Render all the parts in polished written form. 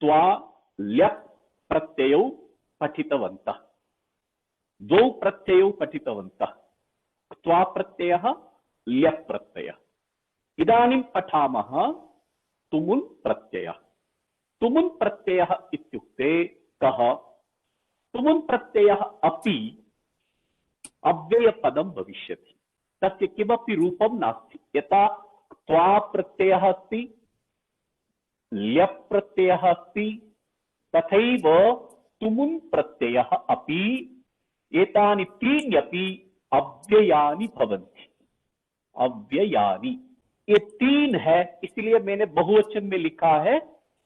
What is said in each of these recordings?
त्वा ल्यप् प्रत्ययौ पठितवन्तः। द्वौ प्रत्ययौ पठितवन्तः, त्वा प्रत्ययः ल्यप् प्रत्ययः। इदानीं पठामः तुमुन् प्रत्ययः। तुमुन् प्रत्ययः इत्युक्ते कः? तुमुन् प्रत्ययः अपि अव्ययपदं भविष्यति, तस्य किमपि रूपं नास्ति। यथा त्वा प्रत्ययः अस्ति, ल्यप् प्रत्ययः अस्ति, तथैव तुमुन् प्रत्ययः अपि, एतानि त्रीण्यपि अव्ययानि भवन्ति। अव्ययानि, ये तीन है, इसलिए मैंने बहुवचन में लिखा है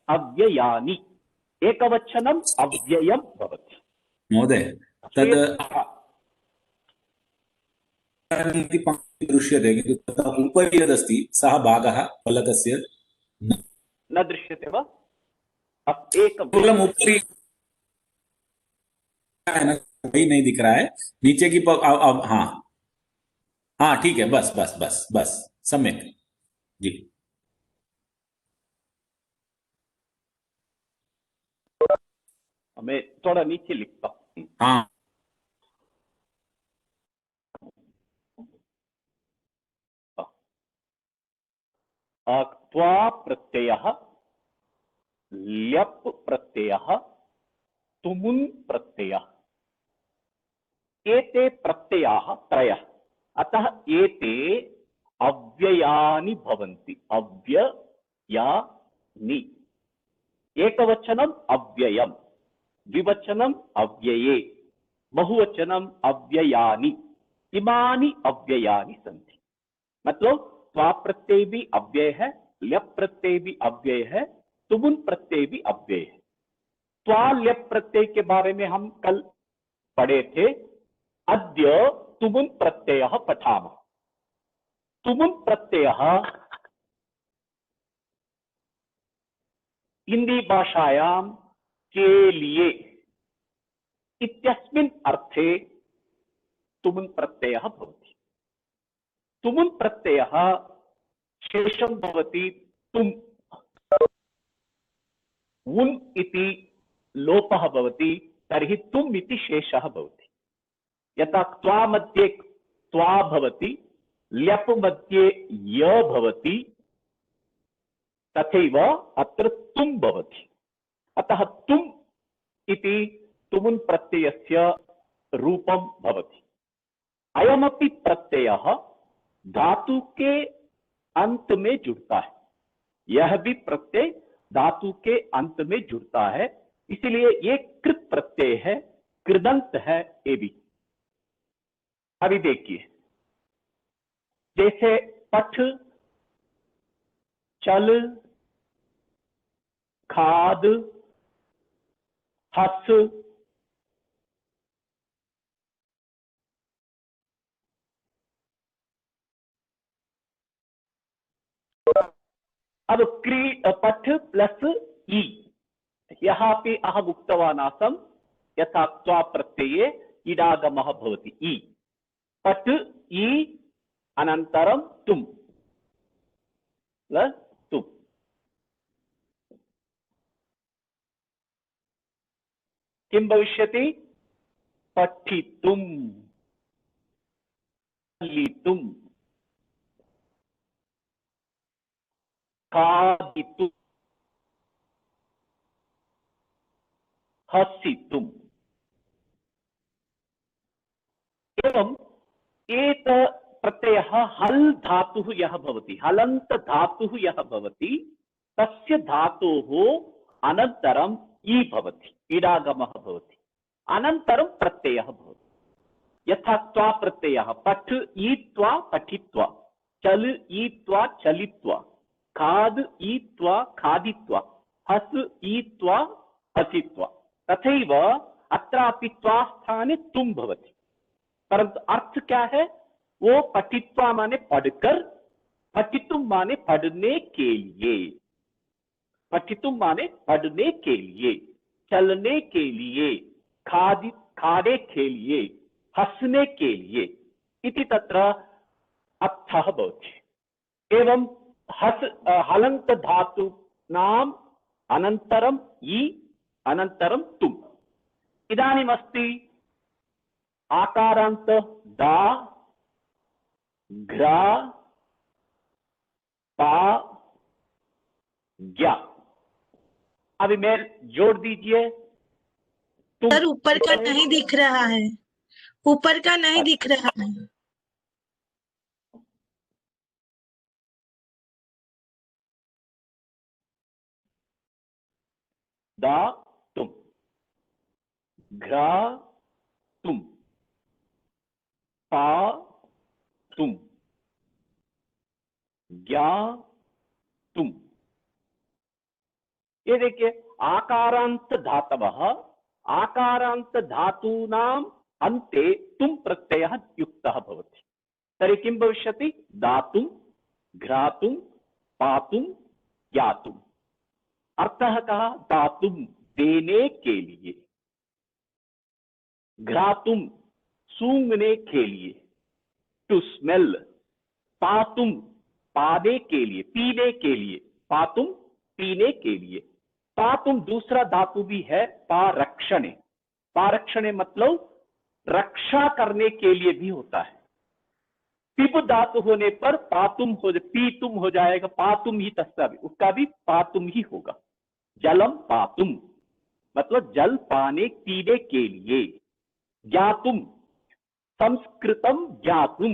अव्ययानि। एकवचनम अव्ययम भवति। महोदय, तद् दृश्यते, किन्तु ततः उपरि यदस्ति सः भागः फलकस्य न दृश्यते वा? एकम केवलम् ऊपरी वही नहीं दिख रहा है, नीचे की हाँ हाँ ठीक है, बस बस बस बस, सम्यक जी। मैं थोड़ा नीचे लिखता हूं। हाँ, त्वा प्रत्ययः, ल्यप् प्रत्ययः, तुमुन् प्रत्ययः, एते प्रत्ययाः त्रयः। अतः एते अव्ययानि भवन्ति। अव्ययानि। एकवचनम अव्ययम, द्विवचनम अव्यये, बहुवचनम अव्ययानि। इमानि अव्ययानि सन्ति। मतलब त्वा प्रत्यय भी अव्यय है, ल्यप् प्रत्यय भी अव्यय है, तुमुन् प्रत्यय भी अव्यय है। त्वा ल्यप् प्रत्यय के बारे में हम कल पढ़े थे। अद्य तुमुन् प्रत्ययः पठामः। तुमुन् प्रत्ययः हिंदी भाषायां के लिए इत्यस्मिन् अर्थे तुमुन् प्रत्ययः भवति। तुमुन् प्रत्ययः शेषं भवति तुम्, उन् इति लोपः भवति, तर्हि तुम् इति शेषः भवति। यथा त्वा मध्ये त्वा भवति, ल्यप् मध्ये य भवति, तथैव अत्र तुम् भवति। अतः तुम् इति तुमुन् प्रत्ययस्य रूपं भवति। अयमपि प्रत्ययः धातु के अंत में जुड़ता है। यह भी प्रत्यय धातु के अंत में जुड़ता है, इसलिए ये कृत प्रत्यय है, कृदंत है ये भी। अभी देखिए, जैसे पठ, चल, खाद, हस, अब पठ प्लस ई, यहाँ पे अहम उक्तवान् आसम् यथा त्वा प्रत्यये इडागमः भवति ई। पठ ई अनन्तरं तुम् प्लस तुम्। किं भविष्यति? पठितुम्, चलितुम्, खादितुम्, हसितुम्। एवं एत प्रत्ययः हल् धातुः यः भवति, हलन्त धातुः यः भवति, तस्य धातोः अनन्तरम् ई भवति, इडागमः भवति, अनन्तरं प्रत्ययः भवति। यथा त्वा प्रत्ययः पठ ईत्वा पठित्वा, चल ईत्वा चलित्वा, खाद ईत्वा खादित्वा, हस ईत्वा हसित्वा, तथैव अत्रापि त्वा स्थाने तुम् भवति। परंतु अर्थ क्या है? वो पठित्वा माने पढ़कर, पठितुम माने पढ़ने के लिए, पठितुम माने पढ़ने के लिए, चलने के लिए, खाने के लिए, हंसने के लिए इति तत्र अर्थः भवति। एवं हलन्त धातु नाम अनन्तरम् इ अनन्तरं तुम्। इदानीमस्ति आकारान्त दा घ्रा पा ज्ञा। अभी मैं जोड़ दीजिए तुम। सर ऊपर का नहीं दिख रहा है, ऊपर का नहीं दिख रहा है। दा तुम, घ्रा तुम, पा तुम, ज्ञा तुम। ये देखिए आकारांत धातवः आकारांत धातूनाम् अन्ते तुम प्रत्ययः युक्तः भवति। तर्हि किं भविष्यति? दातुं, घ्रातुं, पातुं, ज्ञातुं। अर्थः कः? दातुं देने के लिए, घ्रातुं सूंघने के लिए, टू स्मेल, पातुं पाने के लिए, पीने के लिए, पातुं पीने के लिए। पातुं दूसरा धातु भी है पारक्षणे। पारक्षणे मतलब रक्षा करने के लिए भी होता है। पिप धातु होने पर पातुम हो पीतुम हो जाएगा, पातुम ही तस्सा भी, उसका भी पातुम ही होगा। जलम पातुम मतलब जल पाने पीने के लिए। ज्ञातुम संस्कृतम ज्ञातुम,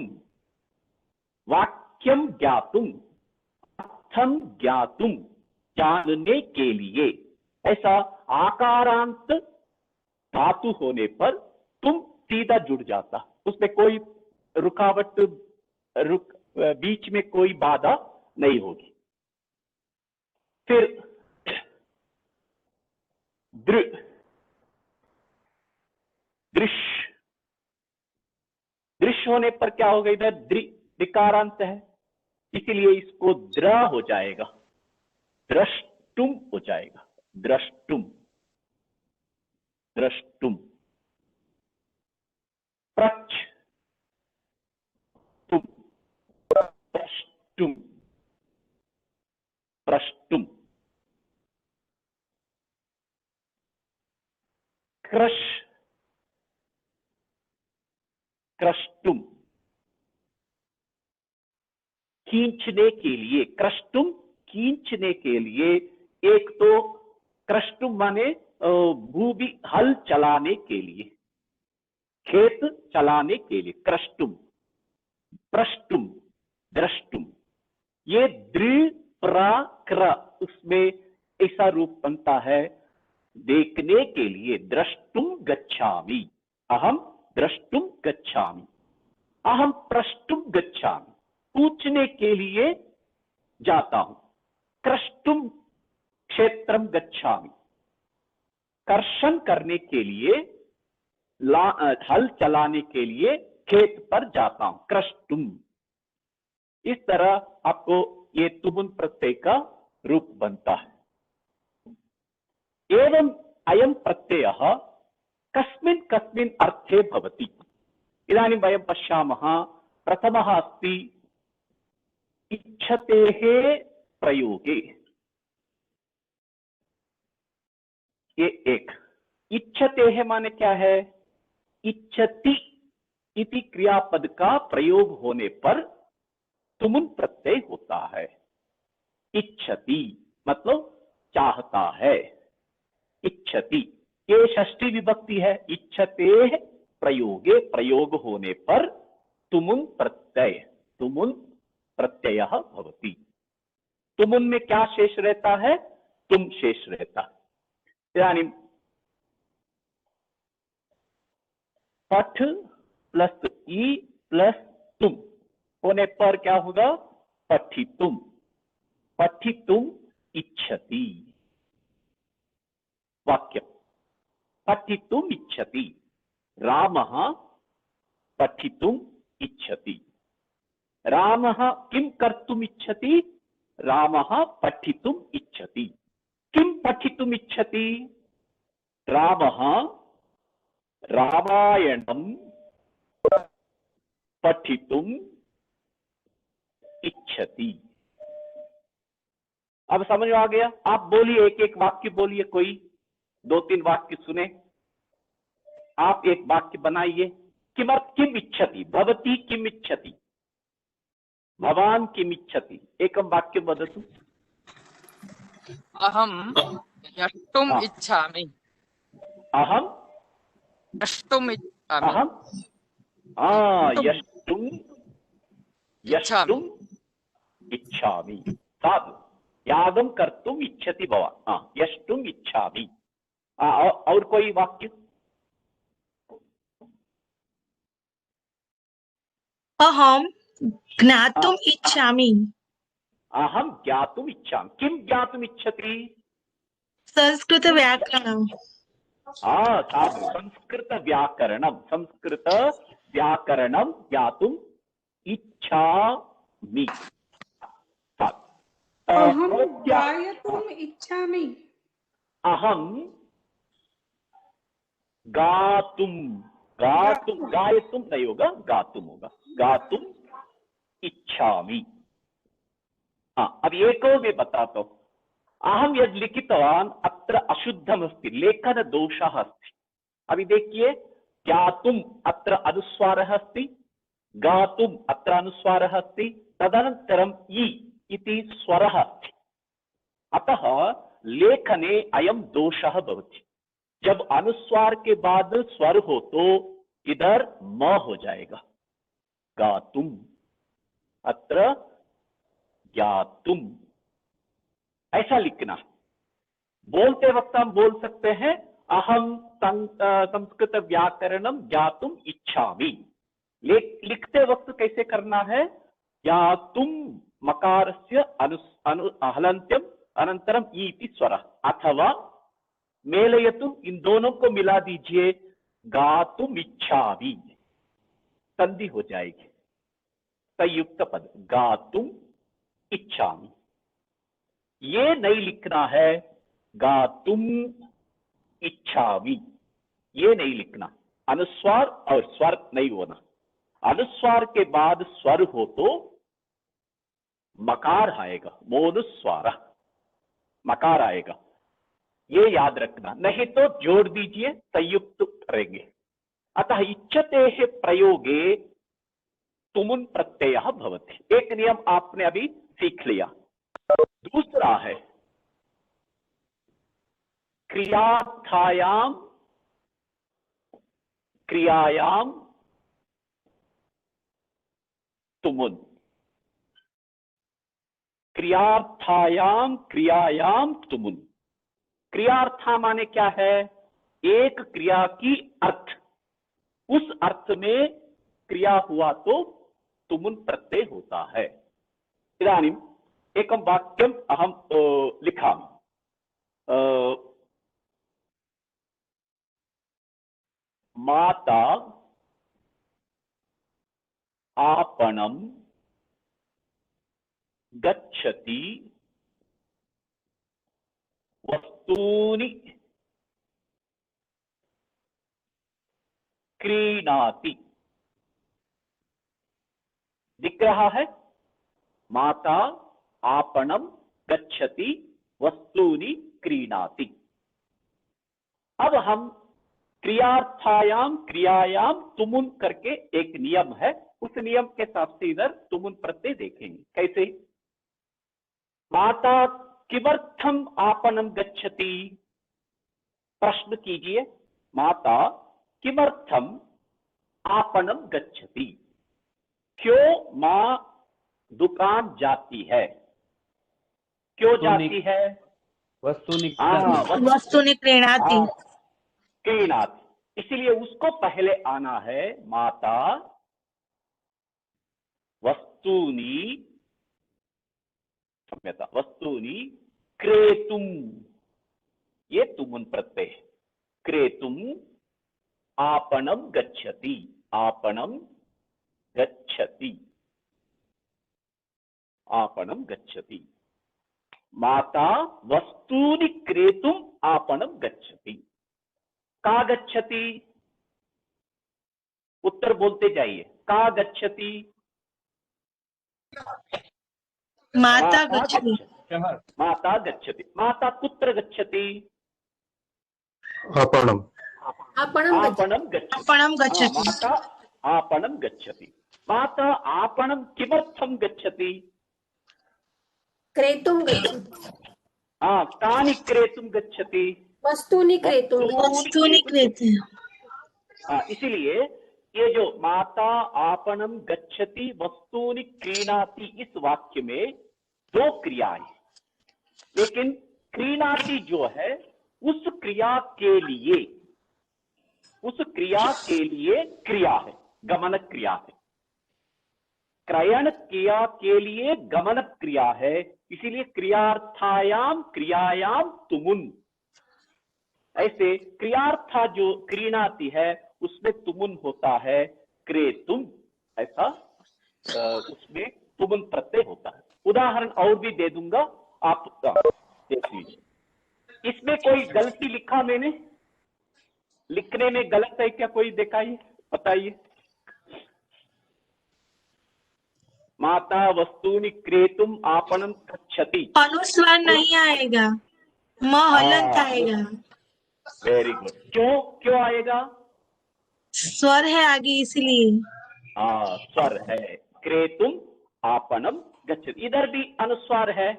वाक्यम ज्ञातुम, अर्थम ज्ञातुम जानने के लिए। ऐसा आकारांत धातु होने पर तुम सीधा जुड़ जाता, उसमें कोई रुकावट बीच में कोई बाधा नहीं होगी। फिर दृश्य, दृश्य होने पर क्या होगा? इधर द्रिकारांत है, इसलिए इसको द्र हो जाएगा, द्रष्टुम हो जाएगा। द्रष्टुम, द्रष्टुम। प्रच तुम, प्रष्टुम, प्रष्टुम। क्रश, क्रष्टुम खींचने के लिए, क्रष्टुम खींचने के लिए। एक तो क्रष्टुम माने भूमि हल चलाने के लिए, खेत चलाने के लिए क्रष्टुम। प्रष्टुम, द्रष्टुम। ये दृ प्र क्र, उसमें ऐसा रूप बनता है देखने के लिए। द्रष्टुम गच्छामि, अहम द्रष्टुम गच्छामि, अहम प्रष्टुम गच्छामि, पूछने के लिए जाता हूं। क्रष्टुम क्षेत्रम गच्छामि, कर्षण करने के लिए, हल चलाने के लिए खेत पर जाता हूं। क्रष्टुम। इस तरह आपको ये तुमुन प्रत्यय का रूप बनता है। एवं अयं प्रत्ययः कस्मिन् कस्मिन् अर्थे भवति। इदानीं वयं पश्यामः, प्रथमः अस्ति इच्छतेः प्रयोगे। ये एक इच्छतेः माने क्या है? इच्छति इति क्रियापद का प्रयोग होने पर तुमुन प्रत्यय होता है। इच्छति मतलब चाहता है, इच्छति। ये षष्ठी विभक्ति है। इच्छते प्रयोगे, प्रयोग होने पर तुमुन प्रत्यय, तुमुन प्रत्ययः भवति। तुमुन में क्या शेष रहता है? तुम शेष रहता है। इदानीं पठ प्लस ई प्लस तुम होने पर क्या होगा? पठितुम। पठितुम इच्छति। वाक्य पठितुम इच्छति। रामः पठितुम इच्छति। रामः किं कर्तुम इच्छति? रामः पठितुम इच्छति। किं पठितुम इच्छति? रामः रामायणं पठितुम इच्छति। अब समझ में आ गया? आप बोलिए, एक एक वाक्य बोलिए, कोई 2-3 वाक्य सुने। आप एक वाक्य बनाइए। किम इच्छति, भवती किम इच्छति, भवान किम इच्छति, एकं वाक्यं वदतु। अहं यष्टुम् हाँ। इच्छामि। अहम यष्टुम् इच्छामि। अहम यष्टुम इच्छामि। इच्छामि। साधु। यागं कर्तुम इच्छति भवान। यष्टुम इच्छामि। और कोई वाक्य? अहम ज्ञातुम इच्छामि। अहम ज्ञातुम इच्छामि। किम ज्ञातुम इच्छति? संस्कृत व्याकरणम। साधु। संस्कृत व्याकरणम ज्ञातुम इच्छामि। साधु। अहं भवत्या गायतुम् इच्छामि। अहम गातुम गायतुम नहीं होगा, गातुम होगा। गातुम इच्छामि। अब एक और मैं बताता हूं। अहम यद लिखितवान अत्र अशुद्धम अस्ति, लेखन दोषः अस्ति। अभी देखिए, ज्ञातुम अत्र अनुस्वारः अस्ति, गातुम अत्र अनुस्वारः अस्ति, तदनन्तरम इ इति स्वरः अस्ति। अतः लेखने अयम दोषः भवति। जब अनुस्वार के बाद स्वर हो तो इधर म हो जाएगा। गातुम, अत्र ज्ञातुम, ऐसा लिखना। बोलते वक्त हम बोल सकते हैं अहम संस्कृत व्याकरणम ज्ञातुम इच्छामि। लिखते वक्त कैसे करना है? ज्ञातुम मकारस्य हलन्त्यम अनंतरम इति स्वरः, अथवा मेलयतुम, इन दोनों को मिला दीजिए, गातुम इच्छामि, संधि हो जाएगी, संयुक्त पद, गातुम इच्छामि। ये नहीं लिखना है गातुम इच्छामि, ये नहीं लिखना। अनुस्वार और स्वर नहीं होना। अनुस्वार के बाद स्वर हो तो मकार आएगा, मोनुस्वार मकार आएगा, ये याद रखना। नहीं तो जोड़ दीजिए, संयुक्त करेंगे। अतः इच्छते प्रयोगे तुमुन प्रत्ययः भवति। एक नियम आपने अभी सीख लिया। दूसरा है क्रियायाम तुमुन। क्रियायाम तुमुन। क्रियार्था माने क्या है? एक क्रिया की अर्थ, उस अर्थ में क्रिया हुआ तो तुमुन प्रत्यय होता है। इदानीम् एकं वाक्यम् अहं लिखामि। माता आपणं गच्छति, वस्तूनि क्रीणाति। दिख रहा है? माता आपणं गच्छति, वस्तूनि क्रीणाति। अब हम क्रियायाम तुमुन करके एक नियम है, उस नियम के हिसाब से इधर तुमुन प्रत्यय देखेंगे। कैसे? माता किमर्थम आपणं गच्छति? प्रश्न कीजिए, माता किमर्थम आपणं गच्छति? क्यों मां दुकान जाती है? क्यों जाती है? वस्तूनि क्रीणाति। क्रीणाति, इसलिए उसको पहले आना है माता वस्तूनि, क्षम्यता, वस्तूनि क्रेतुम, ये तुमुन प्रत्यय। क्रेतुम आपणं गच्छति, आपणं गच्छति, आपणं गच्छति। माता वस्तूनि क्रेतुम आपणं गच्छति। का गच्छति? उत्तर बोलते जाइए। का गच्छति? माता गच्छति। माता गच्छति। माता कुत्र गच्छति? आपणम् आपणं गच्छति। आपणं गच्छति। माता आपणं गच्छति। माता आपणं किमर्थं गच्छति? क्रेतुं गच्छति। कानि क्रेतुं गच्छति? वस्तूनि क्रेतुं वस्तूनि क्रेते। इसलिए ये जो माता आपणं गच्छति वस्तूनि क्रीणाति, इस वाक्य में दो क्रियाएं, लेकिन क्रीणाति जो है उस क्रिया के लिए क्रिया है, गमन क्रिया है। क्रयण क्रिया के लिए गमन क्रिया है, इसीलिए क्रियायाम तुमुन। ऐसे क्रियार्था जो क्रीणाति है उसमें तुमुन होता है, क्रेतुम, ऐसा उसमें तुमुन प्रत्यय होता है। उदाहरण और भी दे दूंगा, आप देख लीजिए। इसमें कोई गलती लिखा मैंने? लिखने में गलत है क्या? कोई दिखाइए, बताइए। माता वस्तूनि क्रेतुम आपणं गच्छति। अनुस्वार नहीं आएगा, म हलंत आएगा। Very good. क्यों आएगा? स्वर है आगे इसलिए। स्वर है। क्रेतुम आपणं गच्छति, इधर भी अनुस्वार है।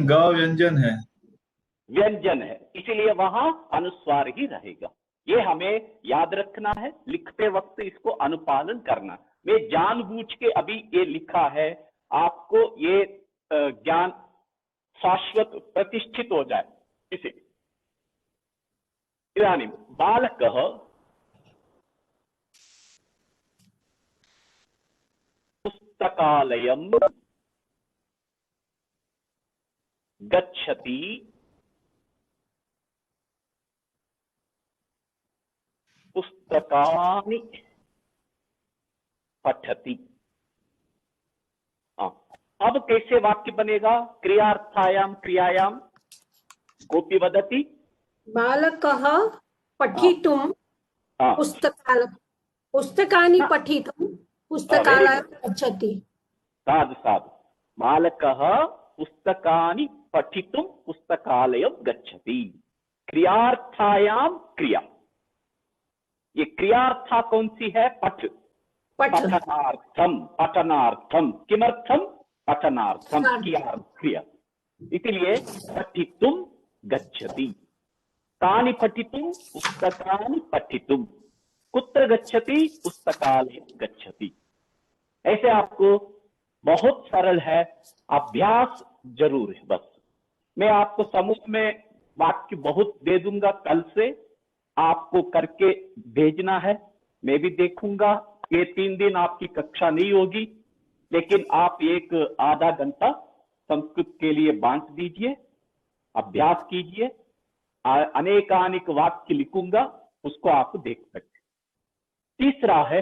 ग व्यंजन है। व्यंजन है, इसीलिए वहां अनुस्वार ही रहेगा। ये हमें याद रखना है, लिखते वक्त इसको अनुपालन करना। मैं जानबूझ के अभी ये लिखा है, आपको ये ज्ञान शाश्वत प्रतिष्ठित हो जाए। इसे इदानीं बालकः पुस्तकालयं गच्छति, पुस्तकानि पठति। अब कैसे वाक्य बनेगा? क्रियार्थायाम क्रियायाम कोऽपि वदति। बालकः पठितुं पुस्तकानि पठितुं पुस्तकालयं गच्छति। साधु। बालकः पुस्तकानि पठितुं पुस्तकालयं गच्छति। क्रियार्थायाम क्रिया। ये क्रियार्था कौन सी है? पठ। पठनार्थम। किमर्थम? पठनार्थम, क्रिया। इसलिए पठितुं गच्छति। तानि पठितुं? पुस्तकानि पठितुं। कुत्र गच्छति? पुस्तकालयं गच्छति। ऐसे आपको बहुत सरल है, अभ्यास जरूर है। बस मैं आपको समूह में वाक्य बहुत दे दूंगा, कल से आपको करके भेजना है। मैं भी देखूंगा। ये 3 दिन आपकी कक्षा नहीं होगी, लेकिन आप एक आधा घंटा संस्कृत के लिए बांट दीजिए, अभ्यास कीजिए। अनेकानेक वाक्य लिखूंगा, उसको आप देख सकते। तीसरा है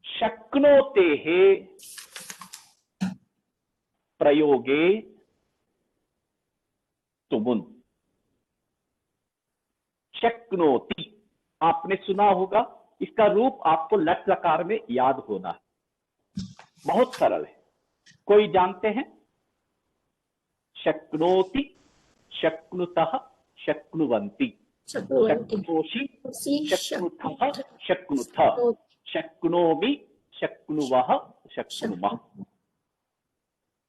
शक्नोतेः प्रयोगे तुमुन। शक्नोति आपने सुना होगा, इसका रूप आपको लट लकार में याद होना है। बहुत सरल है। कोई जानते हैं? शक्नोति, शक्नुतः, शक्नुवन्ति, शक्नोषि, शक्नुतः, शक्नुथ, शक्नोमि, शक्नुवः, शक्नुमः।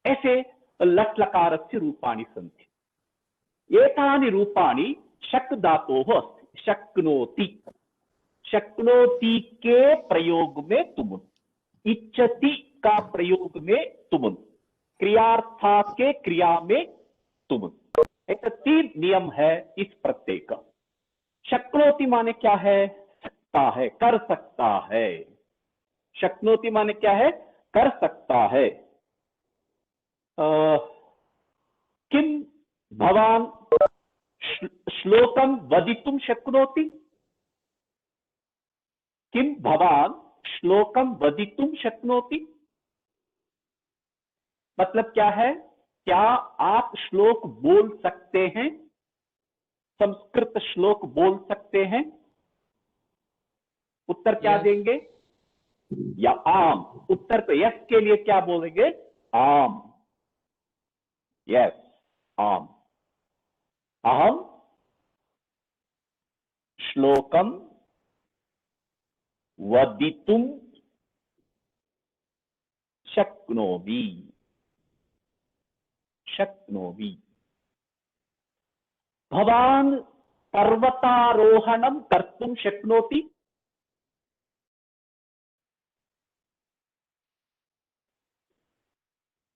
ऐसे लट लकारस्य रूपाणि सन्ति। एतानि रूपाणि शक् धातोः अस्ति। शक्नोति, शक्नोति के प्रयोग में तुमुन, इच्छति का प्रयोग में तुमुन, क्रियार्था के क्रिया में तुमुन। एक 3 नियम है इस प्रत्यय का। शक्नोति माने क्या है? सकता है, कर सकता है। शक्नोति माने क्या है? कर सकता है। किम भवान श्लोकम वदितुं शक्नोति? किम भवान श्लोकम वदितुं शक्नोति? मतलब क्या है? क्या आप श्लोक बोल सकते हैं? संस्कृत श्लोक बोल सकते हैं? उत्तर क्या Yes. देंगे? या आम। उत्तर पे यस के लिए क्या बोलेंगे? आम। यस, आम। अहम श्लोकम वदितुम शक्नोमि। शक्नोमि। भवान पर्वतारोहणं कर्तुं शक्नोति?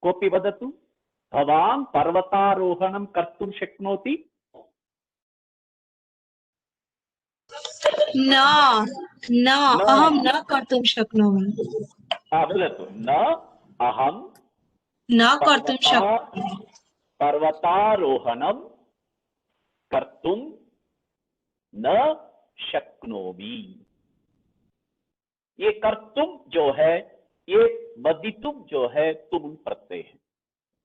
कोऽपि वदतु। भवान पर्वतारोहणं कर्तुं शक्नोति? न न अहं न कर्तुं शक्नोमि। वदतु। न अहं न कर्तुं पर्वतारोहणं कर्तुं न शक्नोमि। ये कर्तुम जो है, ये वदितुम जो है, तुम प्रत्यय है।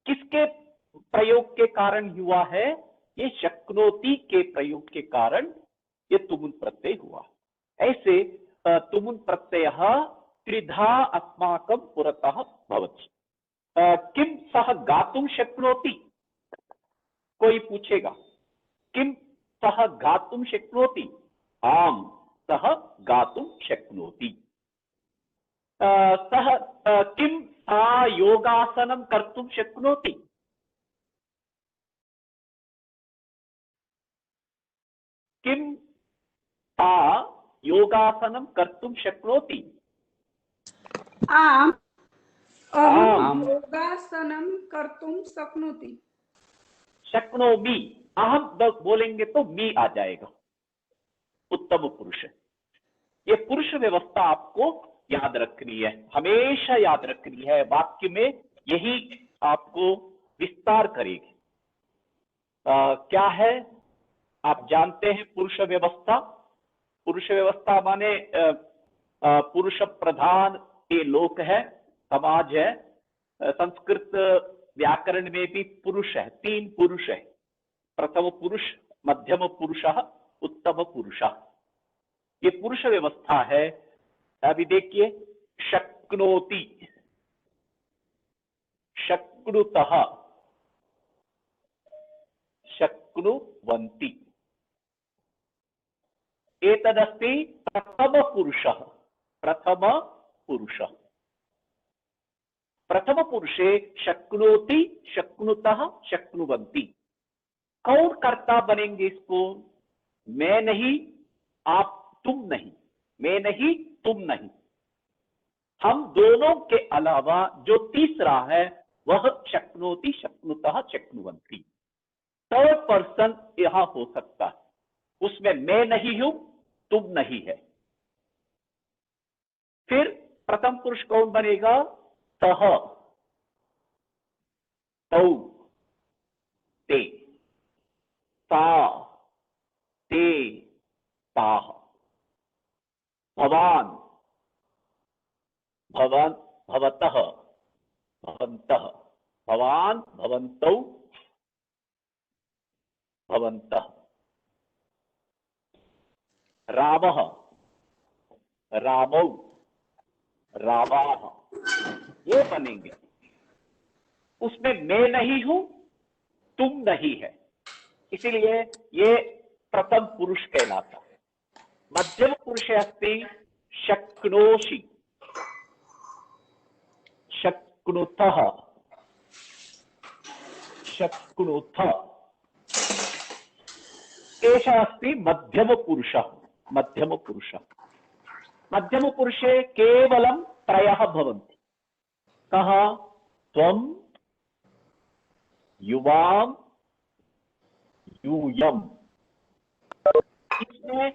किसके प्रयोग के कारण हुआ है? ये शक्नोति के प्रयोग के कारण ये तुमुन प्रत्यय हुआ। ऐसे तुमुन प्रत्यय त्रिधा अस्माकं पुरतः भवति। किम सह गातुं शक्नोति? कोई पूछेगा, किम सह गातुं शक्नोति? आम, सह गातुं शक्नोति। सह किम सा योगासनं कर्तुं शक्नोति? किम सा योगासनं कर्तुं शक्नोति? आम् अहं आम्। योगासनं कर्तुं शक्नोति। शक्नोमि। अहम बोलेंगे तो मी आ जाएगा। उत्तम पुरुष। ये पुरुष व्यवस्था आपको याद रखनी है, हमेशा याद रखनी है। वाक्य में यही आपको विस्तार करेगी। क्या है आप जानते हैं? पुरुष व्यवस्था। पुरुष व्यवस्था माने पुरुष प्रधान ये लोक है, समाज है। संस्कृत व्याकरण में भी पुरुष है, 3 पुरुष है। प्रथम पुरुष, मध्यम पुरुषः, उत्तम पुरुषः। ये पुरुष व्यवस्था है। अभी देखिए, शक्नोति, शक्नुतः, शक्नुवन्ति। एतदस्ति प्रथम पुरुषः। प्रथम पुरुषः। प्रथम पुरुषे शक्नोति, शक्नुतः, शक्नुवन्ति। कौन कर्ता बनेंगे इसको? मैं नहीं, आप, तुम नहीं। मैं नहीं, तुम नहीं। हम दोनों के अलावा जो तीसरा है वह शक्नोति, शक्नुतः, शक्नुवन्ति। थर्ड पर्सन यहां हो सकता है। उसमें मैं नहीं हूं, तुम नहीं है। फिर प्रथम पुरुष कौन बनेगा? सह, तौ, ते, सा, ते, ताः। भवान, भवन, भवतः, भवन्तः। भवान, भवन्तौ, भवन्तः। रामः, रामौ, रामाः। ये बनेंगे। उसमें मैं नहीं हूं, तुम नहीं है, इसीलिए ये प्रथम पुरुष कहलाता। मध्यम पुरुष अस्ति शक्नोषि, शक्नुतः, शक्नुथ। एषः अस्ति मध्यम पुरुषः। मध्यम पुरुषः। मध्यम पुरुषे केवलं त्रयः भवन्ति। कः? त्वं, युवां, यूयम्। इसमें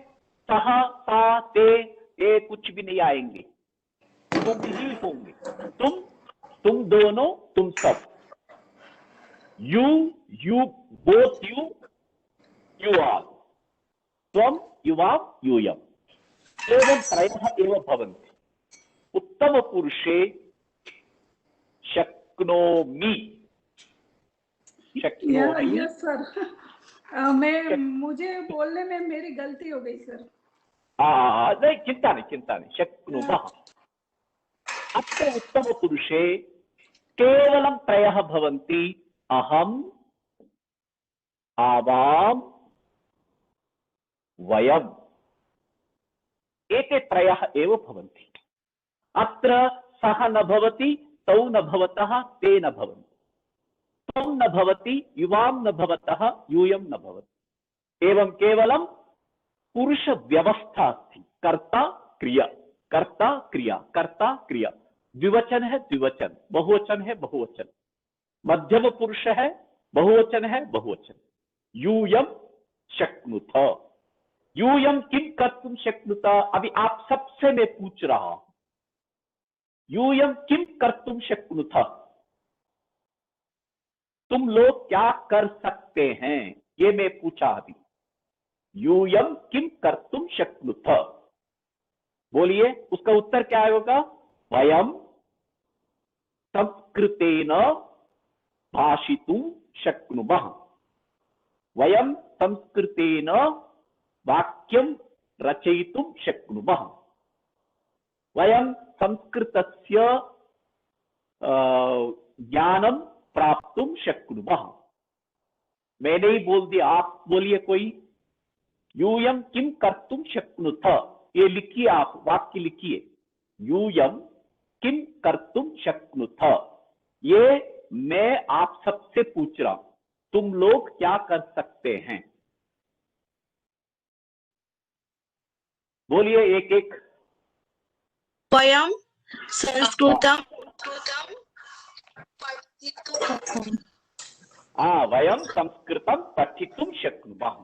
सह, सा, ते, ये कुछ भी नहीं आएंगे। तुम ही होंगे। तुम दोनों, तुम सब। You, both you are. त्वं, युवां, यूयम्। एवं त्रयः एव भवन्ति। उत्तम पुरुषे शक्नोमि। शक्नोमि। Yes sir. मुझे बोलने में मेरी गलती हो गई सर। नहीं चिंता नहीं शक्नुमः। अत्र उत्तमपुरुषे केवलं त्रयः भवन्ति, अहम्, आवाम्, वयम्। एते त्रयः एव भवन्ति। अत्र सः न भवति, तौ न भवतः, ते न भवन्ति, त्वं न भवति, युवां न भवतः, यूयं न भवति। एवं केवलं पुरुष व्यवस्था अस्ति। कर्ता क्रिया, कर्ता क्रिया, कर्ता क्रिया। द्विवचन है द्विवचन, बहुवचन है बहुवचन, मध्यम पुरुष है, बहुवचन है बहुवचन। यूयं शक्नुत, यूयं किम कर्तुम शक्नुत। अभी आप सबसे मैं पूछ रहा हूं, यूयं किम कर्तुम शक्नुत, तुम लोग क्या कर सकते हैं, ये मैं पूछा अभी। यूयं किम कर्तुम शक्नुत, बोलिए उसका उत्तर क्या होगा। वयं संस्कृतेन भाषितुं शक्नुमः, वयं संस्कृतेन वाक्यं रचयितुं शक्नुमः, वयं संस्कृतस्य ज्ञानं प्राप्तुं शक्नुमः। मैंने ही बोल दिया, आप बोलिए कोई। यूयं किम कर्तुं शक्नुत, ये लिखिए, आप वाक्य लिखिए। यूयं किम कर्तुं शक्नुत, ये मैं आप सबसे पूछ रहा हूं, तुम लोग क्या कर सकते हैं। बोलिए एक एक। वयं संस्कृतं वयं संस्कृतं पठितुं शक्नुमः।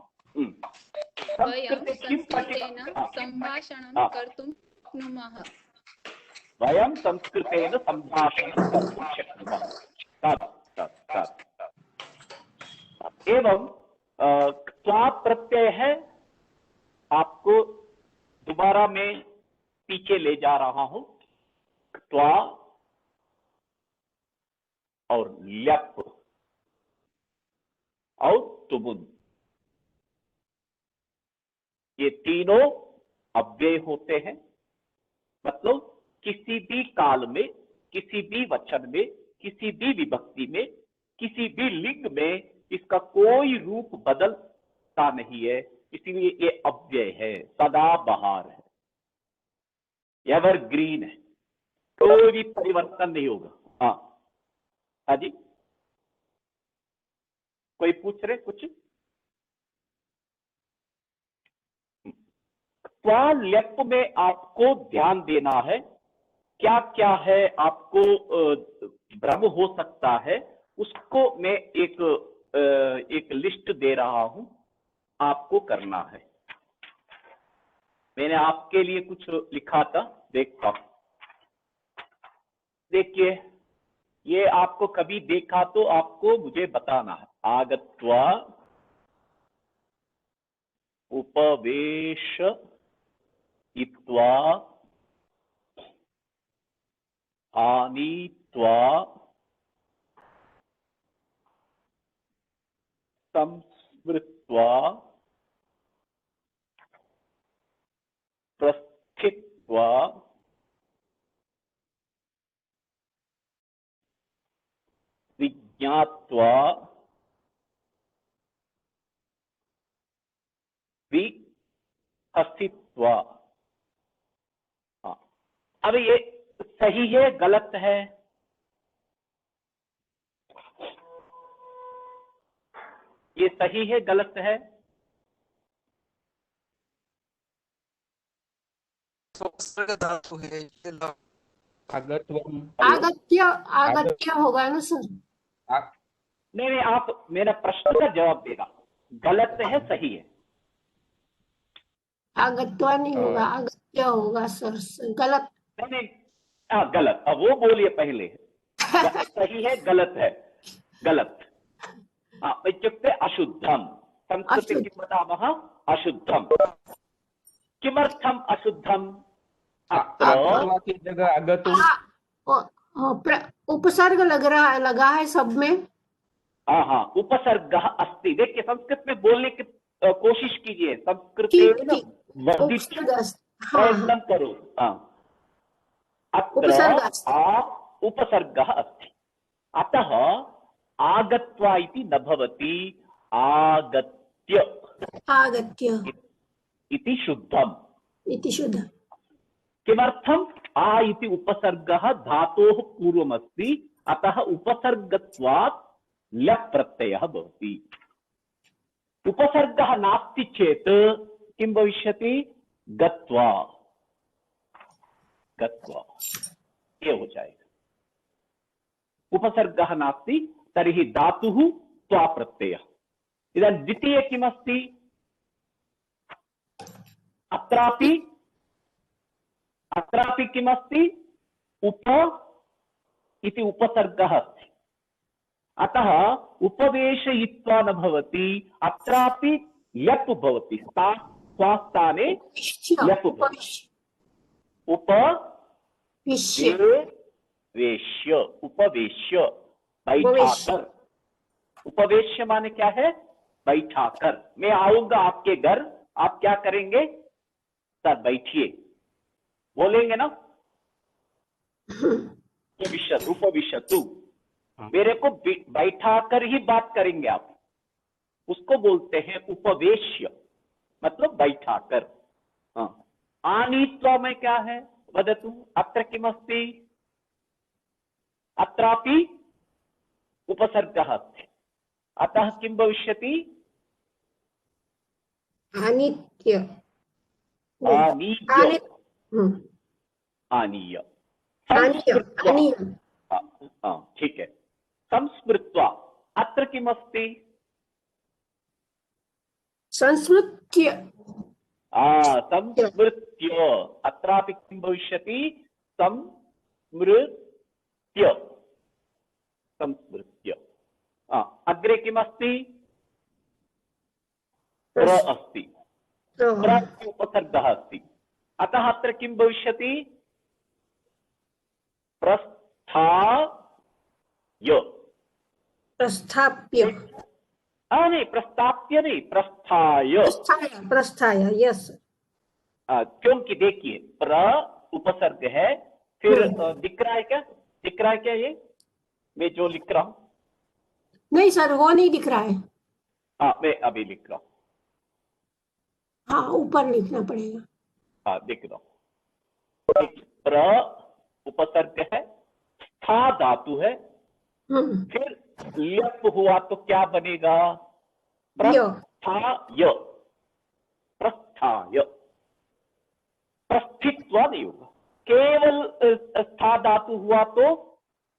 वयं संस्कृते किं संस्कृतेन सम्भाषणं कर्तुं शक्नुमः। वयं संस्कृतेन सम्भाषणं कर्तुं शक्नुमः। एवं क्या प्रत्यय है, आपको दोबारा मैं पीछे ले जा रहा हूं। त्वा और ल्यप और तुमुन, ये तीनों अव्यय होते हैं। मतलब किसी भी काल में, किसी भी वचन में, किसी भी विभक्ति में, किसी भी लिंग में इसका कोई रूप बदलता नहीं है, इसलिए ये अव्यय है, सदाबहार है, एवरग्रीन है, कोई भी परिवर्तन नहीं होगा। हाँ जी, कोई पूछ रहे कुछ। ल्यप में आपको ध्यान देना है, क्या क्या है आपको भ्रम हो सकता है, उसको मैं एक लिस्ट दे रहा हूं, आपको करना है। मैंने आपके लिए कुछ लिखा था, देखता देखिए, ये आपको कभी देखा तो आपको मुझे बताना है। आगत्वा, उपवेश इत्वा, आनीत्वा, संस्मृत्वा, प्रस्थित्वा, विज्ञात्वा, विहसित्वा। अब ये सही है गलत है? ये सही है गलत है? धातु है, आगत्य आगत्य होगा ना सर। नहीं, आप मेरा प्रश्न का जवाब देगा, गलत है सही है? आगत्वा नहीं होगा, आगत्य होगा सर, गलत। नहीं, गलत। अब वो बोलिए पहले, सही है गलत है? गलत। इत्युक्ते अशुद्धम, संस्कृते किं वदामः? अशुद्धम। किमर्थम अशुद्धम? की जगह आगतुम, उपसर्ग लगा है सब में। हाँ, उपसर्ग अस्ति। देखिए संस्कृत में बोलने की कोशिश कीजिए। संस्कृत वदितुं उपसर्ग अस्ति। हाँ, प्रयत्नं करोतु। अत्र उपसर्ग अस्ति। उपसर्गः अस्ति, अतः आगत्वा इति न भवति, आगत्य आगत्य इति शुद्धम्। इति शुद्ध। किमर्थम्? आ इति उपसर्गः धातोः पूर्वमस्ति, अतः उपसर्गत्वात् लप् प्रत्ययः भवति। उपसर्गः नास्ति चेत् किं भविष्यति? गत्वा, गत्वा ये हो जाएगा। उपसर्गः नास्ति तर्हि धातुः त्वा प्रत्ययः। इदानीं द्वितीये किमस्ति? अत्रापि अत्रापि किमस्ति? उप इति उपसर्गः अस्ति, अतः उपवेशयित्वा न भवति, अत्रापि यप् भवति, स्वास्थाने यप् भवति। उपवेश्य, उपवेश्य, बैठाकर। उपवेश्य माने क्या है? बैठाकर। मैं आऊंगा आपके घर, आप क्या करेंगे? सर बैठिए बोलेंगे ना, उपविशतु। मेरे को बैठाकर ही बात करेंगे आप, उसको बोलते हैं उपवेश्य, मतलब बैठाकर। आनीत्वा में क्या है? वदतु। अत्र किमस्ति? अत्रापि उपसर्गः अस्ति, अतः किं भविष्यति? आनीत्य। आनीय, आनीय, ठीक है। संस्मृत्वा, अत्र किमस्ति? संस्मृत्य। संस्मृत्य, अत्रापि किं भविष्यति? संस्मृत्य, संस्मृत्य। अग्रे किमस्ति? प्र अस्ति, प्र उपसर्गः अस्ति, अतः अत्र किं भविष्यति? प्रस्थाय, प्रस्थाप्य। नहीं प्रस्ताप्य नहीं, प्रस्थाय, प्रस्थाय, यस। क्योंकि देखिए प्र उपसर्ग है, फिर दिख रहा है क्या? दिख रहा है क्या ये मैं जो लिख रहा हूं? नहीं सर, वो नहीं दिख रहा है। मैं अभी लिख रहा हूं। हाँ, ऊपर लिखना पड़ेगा। दिख रहा हूं। प्र उपसर्ग है, स्था धातु है, फिर यप हुआ तो क्या बनेगा? प्रस्थाय, प्रस्थाय। प्रस्थित्व नहीं होगा, केवल स्था धातु हुआ तो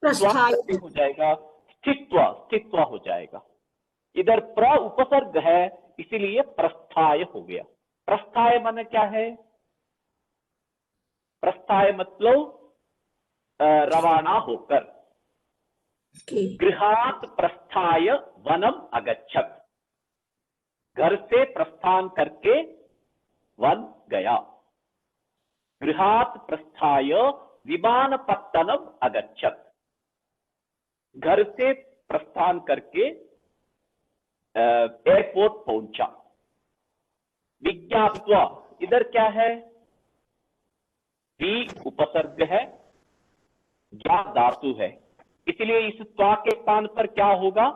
स्वास्थ्य हो जाएगा, स्थित्व, स्थित्व हो जाएगा। इधर प्र उपसर्ग है, इसीलिए प्रस्थाय हो गया। प्रस्थाय माने क्या है? प्रस्थाय मतलब रवाना होकर। गृहात् प्रस्थाय वनम अगच्छत्, घर से प्रस्थान करके वन गया। गृहात् प्रस्थाय विमानपत्तनम अगच्छत्, घर से प्रस्थान करके एयरपोर्ट पहुंचा। विज्ञाप्त्वा, इधर क्या है? वि उपसर्ग है, ज्ञा धातु है, इसलिए इस त्वा के स्थान पर क्या होगा?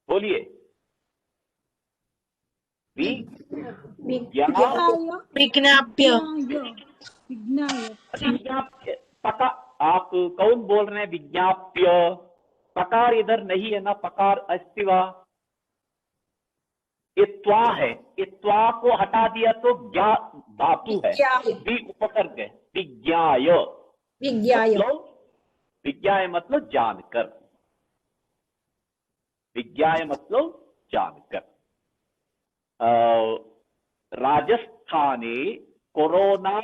बोलिए। विज्ञाप्य, पका, आप कौन बोल रहे हैं? विज्ञाप्य, पकार इधर नहीं है ना, पकार अस्ति वा? ये त्वा है, ये त्वा को हटा दिया तो ज्ञा धातु है, वि उपसर्ग है। विज्ञाय, विज्ञाय मतलब जानकर, विज्ञाय मतलब जानकर। राजस्थाने कोरोना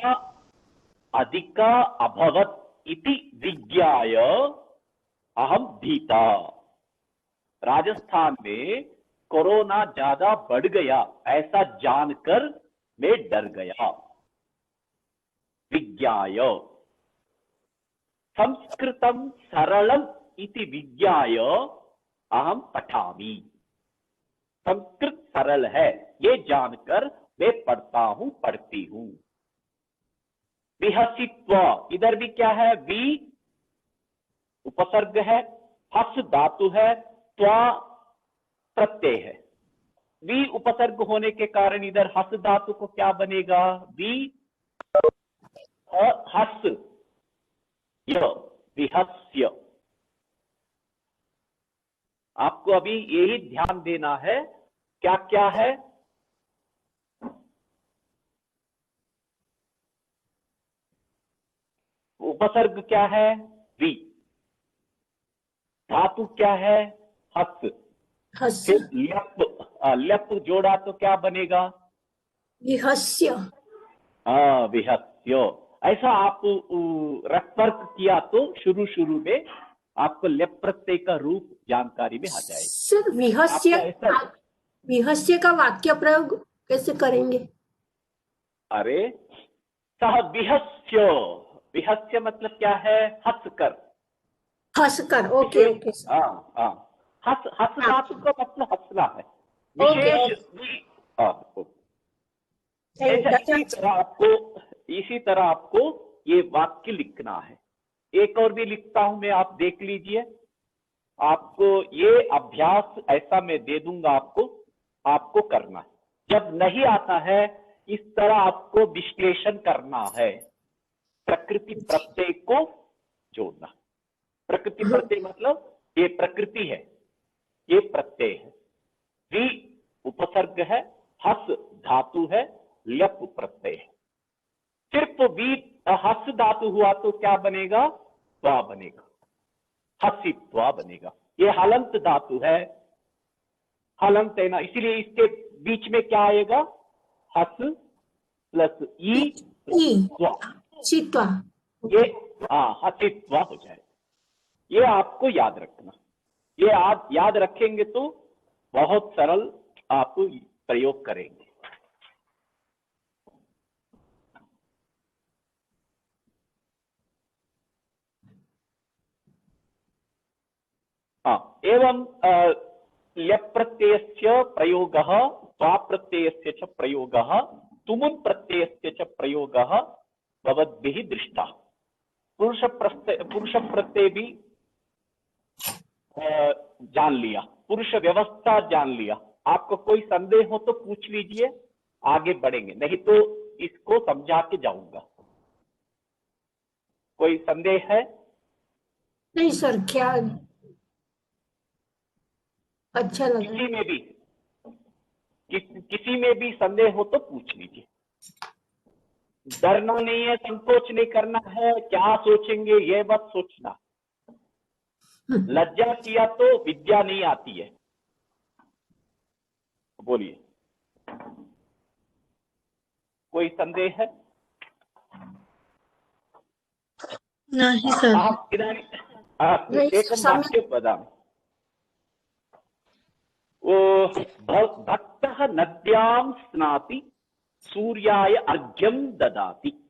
अधिक अभवत् इति विज्ञाय अहम भीता। राजस्थान में कोरोना ज्यादा बढ़ गया, ऐसा जानकर मैं डर गया। विज्ञाय। संस्कृतं सरलम इति विज्ञाय अहम पठामि। संस्कृत सरल है, ये जानकर मैं पढ़ता हूं, पढ़ती हूं। विहसित्व, इधर भी क्या है? वी उपसर्ग है, हस धातु है, त्वा प्रत्यय है। वी उपसर्ग होने के कारण इधर हस धातु को क्या बनेगा? वी और हस य, विहस्य। आपको अभी यही ध्यान देना है, क्या क्या है? उपसर्ग क्या है? वी। धातु क्या है? हस। हस्य फिर ल्यप जोड़ा तो क्या बनेगा? विहस्य विहस्य। ऐसा आप रखवर्क किया तो शुरू में आपको लेप प्रत्यय का रूप जानकारी में आ जाएगा। सर विहस्य आपका ऐसा- विहस्य का वाक्य प्रयोग कैसे करेंगे? अरे सह विहस्य, विहस्य मतलब क्या है? हंसकर। हंसकर, ओके ओके सर, हाँ हाँ, हंस धातु का मतलब हंसना है। ओके, विशेष इसी तरह आपको ये वाक्य लिखना है। एक और भी लिखता हूं मैं, आप देख लीजिए। आपको ये अभ्यास ऐसा मैं दे दूंगा, आपको करना है। जब नहीं आता है, इस तरह आपको विश्लेषण करना है। प्रकृति प्रत्यय को जोड़ना। प्रकृति प्रत्यय मतलब ये प्रकृति है, ये प्रत्यय है। वी उपसर्ग है, हस धातु है, ल्यप प्रत्यय है। सिर्फ वी हस धातु हुआ तो क्या बनेगा? त्वा बनेगा, हसित्वा बनेगा। ये हलंत धातु है, हलंत है ना, इसीलिए इसके बीच में क्या आएगा? हस प्लस ई त्वा। चित्वा, ये हसित्वा हो जाए। ये आपको याद रखना। ये आप याद रखेंगे तो बहुत सरल आप प्रयोग करेंगे। एवं ल्यप् प्रत्ययस्य प्रयोगः, त्वा प्रत्ययस्य च प्रयोगः, तुमुन् प्रत्ययस्य च प्रयोगः भवद्भिः दृष्टः। पुरुष प्रत्यय भी जान लिया, पुरुष व्यवस्था जान लिया। आपको कोई संदेह हो तो पूछ लीजिए, आगे बढ़ेंगे, नहीं तो इसको समझा के जाऊंगा। कोई संदेह है? नहीं सर, क्या अच्छा लगा। किसी में भी संदेह हो तो पूछ लीजिए। डरना नहीं है, संकोच नहीं करना है, क्या सोचेंगे ये मत सोचना। लज्जा किया तो विद्या नहीं आती है। बोलिए, कोई संदेह है? नहीं सर। एकं वाक्यं वदामि। भक्तः नद्यां स्नाति, सूर्याय अर्घ्यं ददाति।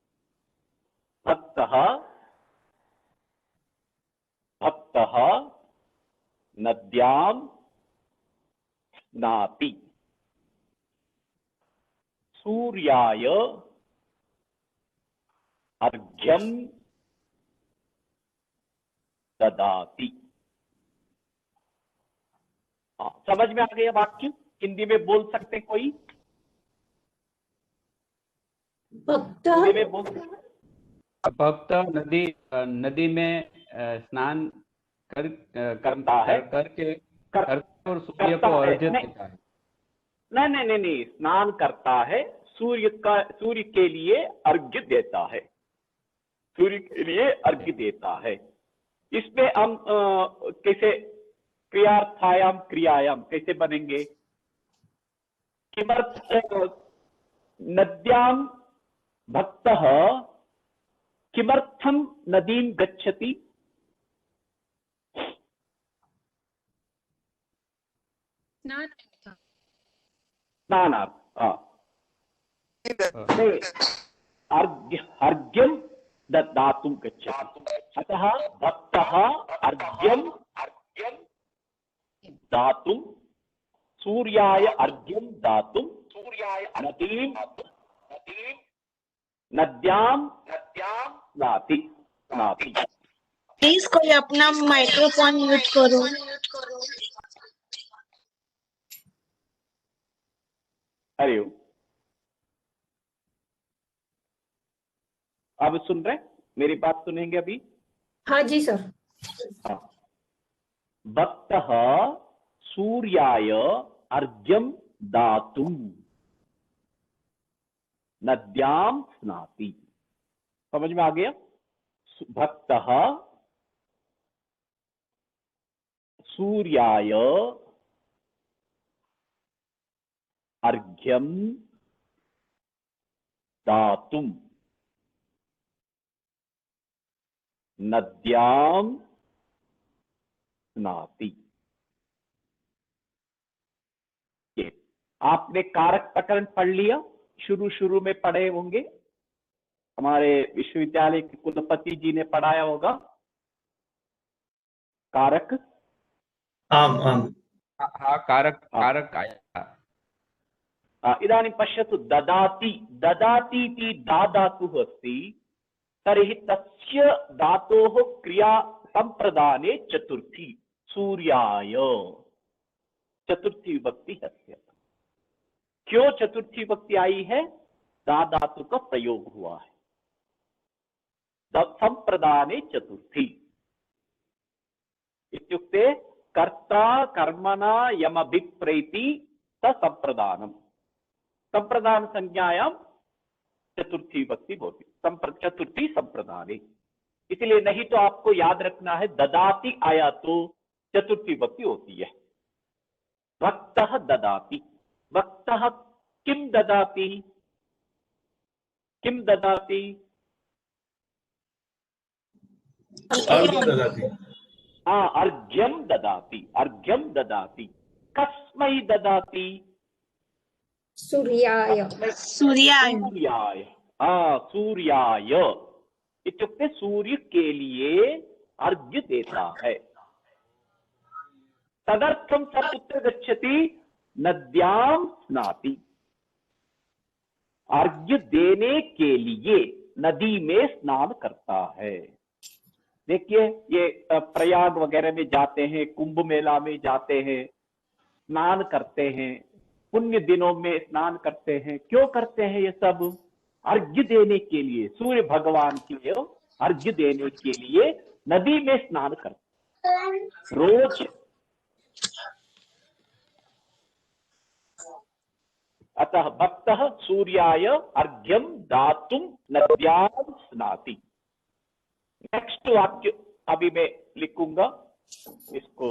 भक्तः नद्यां स्नाति, सूर्याय अर्घ्यं ददाति। समझ में आ गया वाक्य? हिंदी में बोल सकते कोई? भक्त हिंदी में बोल सकते? भक्त नदी में स्नान करता है, करके और सूर्य को अर्घ्य देता है। नहीं, स्नान करता है, सूर्य के लिए अर्घ्य देता है, सूर्य के लिए अर्घ्य देता है। इसमें हम कैसे क्रियार्थायाम क्रियायाम कैसे बनेंगे? नद्यां भक्तः किमर्थं नदीं गच्छति? स्नानार्थ। अर्घ्यं दातुं गच्छति। अतः भक्तः अर्घ्यं दातुं सूर्याय अर्घ्यम दातुम नदीम नद्याम स्नाति स्नाति। प्लीज कोई अपना माइक्रोफोन म्यूट करो। हरिओम। अब सुन रहे, मेरी बात सुनेंगे अभी? हाँ जी सर। हाँ। भक्तः सूर्याय अर्घ्यम दातुम नद्याम स्नाति। समझ में आ गया? भक्तः सूर्याय अर्घ्यम दातुम नद्याम स्नाति। ये आपने कारक प्रकरण पढ़ लिया, शुरू में पढ़े होंगे, हमारे विश्वविद्यालय के कुलपति जी ने पढ़ाया होगा कारक। आम आम हाँ कारक आया। इदानीं पश्यतु, ददाति ददाति इति दा धातुः अस्ति, तर्हि तस्य धातोः क्रिया संप्रदाने चतुर्थी सूर्याय चतुर्थी विभक्ति है। क्यों चतुर्थी विभक्ति आई है? दा धातु का प्रयोग हुआ है। संप्रदाने चतुर्थी इत्युक्ते कर्ता कर्मणा यमभिप्रेति संप्रदानम। संप्रदान संज्ञायां चतुर्थी विभक्ति भवति, चतुर्थी संप्रदाने। इसलिए नहीं तो आपको याद रखना है, ददाति आया तो चतुर्थी विभक्ति होती है। भक्तः ददाति, भक्तः किम ददाति, किम ददाति? अर्घ्यम ददाति। अर्घ्यम ददाति, अर्घ्यम ददाति। कस्मै ददाति? सूर्याय। सूर्याय। सूर्याय। सूर्याय इत्युक्ते सूर्य के लिए अर्घ्य देता है। तदर्थम स कुत्र गच्छति? नद्यां स्नाति। अर्घ्य देने के लिए नदी में स्नान करता है। देखिए, ये प्रयाग वगैरह में जाते हैं, कुंभ मेला में जाते हैं, स्नान करते हैं, पुण्य दिनों में स्नान करते हैं। क्यों करते हैं ये सब? अर्घ्य देने के लिए, सूर्य भगवान के लिए अर्घ्य देने के लिए नदी में स्नान करते हैं रोज। अतः भक्तः सूर्याय अर्घ्यम दातुम नद्यां स्नाति। नेक्स्ट वाक्य अभी मैं लिखूंगा इसको।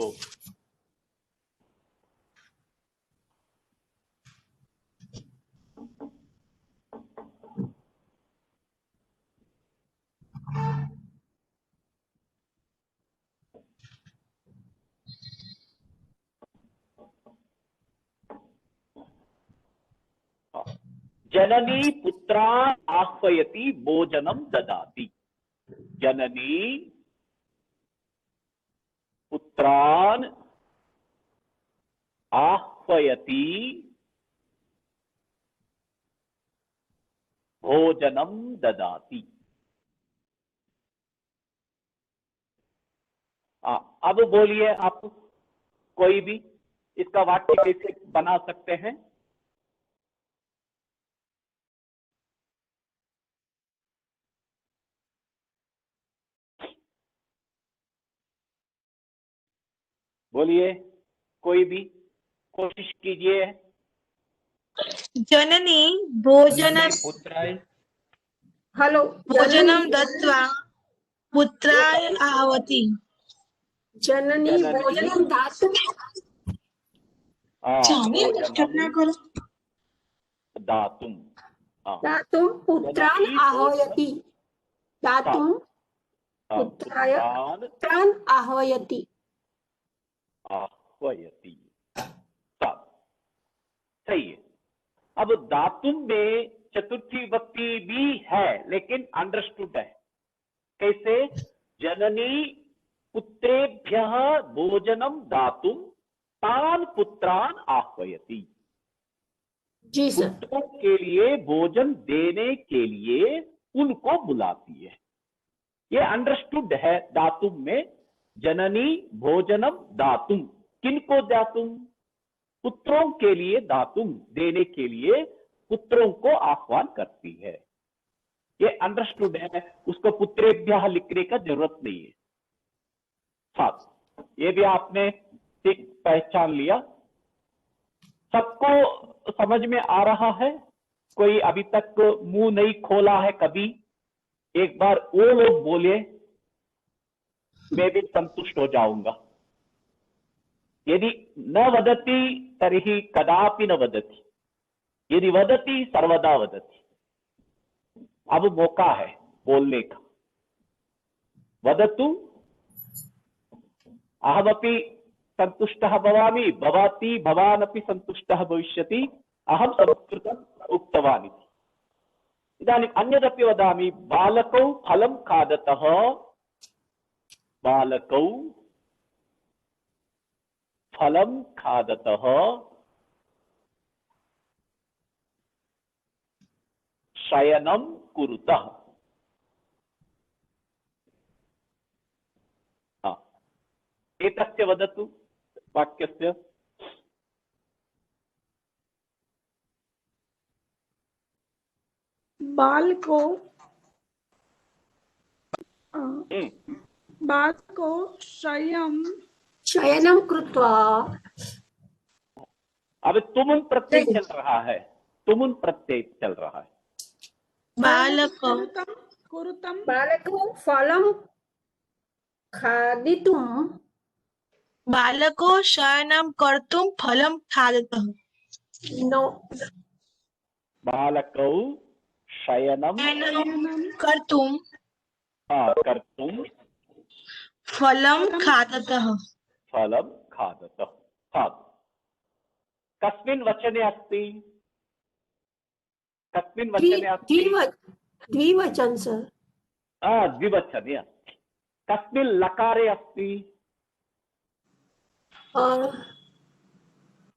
जननी पुत्रान् आह्वयति भोजनं ददाति। जननी पुत्रान् आह्वयति भोजनं ददाति। अब बोलिए आप, कोई भी इसका वाक्य कैसे बना सकते हैं? बोलिए, कोई भी कोशिश कीजिए। जननी भोजनं पुत्राय हेलो। भोजनं दत्त्वा पुत्राय आहवति। जननी भोजनं दातुं दातुम दातुं पुत्रान् आह्वयति। दातुं पुत्राय पुत्रान् आह्वयति। आह्वयति। सही है। अब दातुम में चतुर्थी विभक्ति भी है, लेकिन अंडरस्टूड है। कैसे? जननी पुत्रेभ्यः भोजनम दातुम तान पुत्रान आह्वयति, जी सर। पुत्रों के लिए भोजन देने के लिए उनको बुलाती है। ये अंडरस्टूड है दातुम में, जननी भोजनम दातुम, किनको दातुम, पुत्रों के लिए दातुम, देने के लिए पुत्रों को आह्वान करती है। ये अंडरस्टूड है, उसको पुत्रेभ्यः लिखने का जरूरत नहीं है। साथ ये भी आपने ठीक पहचान लिया। सबको समझ में आ रहा है? कोई अभी तक मुंह नहीं खोला है कभी? एक बार वो लोग बोले, मैं भी संतुष्ट हो जाऊंगा। यदि न वदति तर्हि कदापि न वदति, यदि वदति सर्वदा वदति। अब मौका है बोलने का। वदतु, अहमपि संतुष्टः भवामि, भवति भवानपि संतुष्टः भविष्यति, अहं संस्कृतम् उक्तवान् इति। इदानीम् अन्यदपि वदामि, बालकौ फलं खादतः, बालकौ फलं खादतः शयनं कुरुतः। एतस्य वदतु वाक्यस्य। बाल को शयनं कृत्वा, अब तुमुन प्रत्यय चल रहा है, तुमुन प्रत्यय चल रहा है। बालको फलं खादितुं, बालको शयनं कर्तुं फलं खादतः। नो, बालकौ शयनं कर्तुं कर्तुं फलं खादतः। फलं खादतः। साधु। कस्मिन् वचने अस्ति? कस्मिन् वचने अस्ति? द्विवचन सर। द्विवचने अस्ति। कस्मिन् लकारे अस्ति?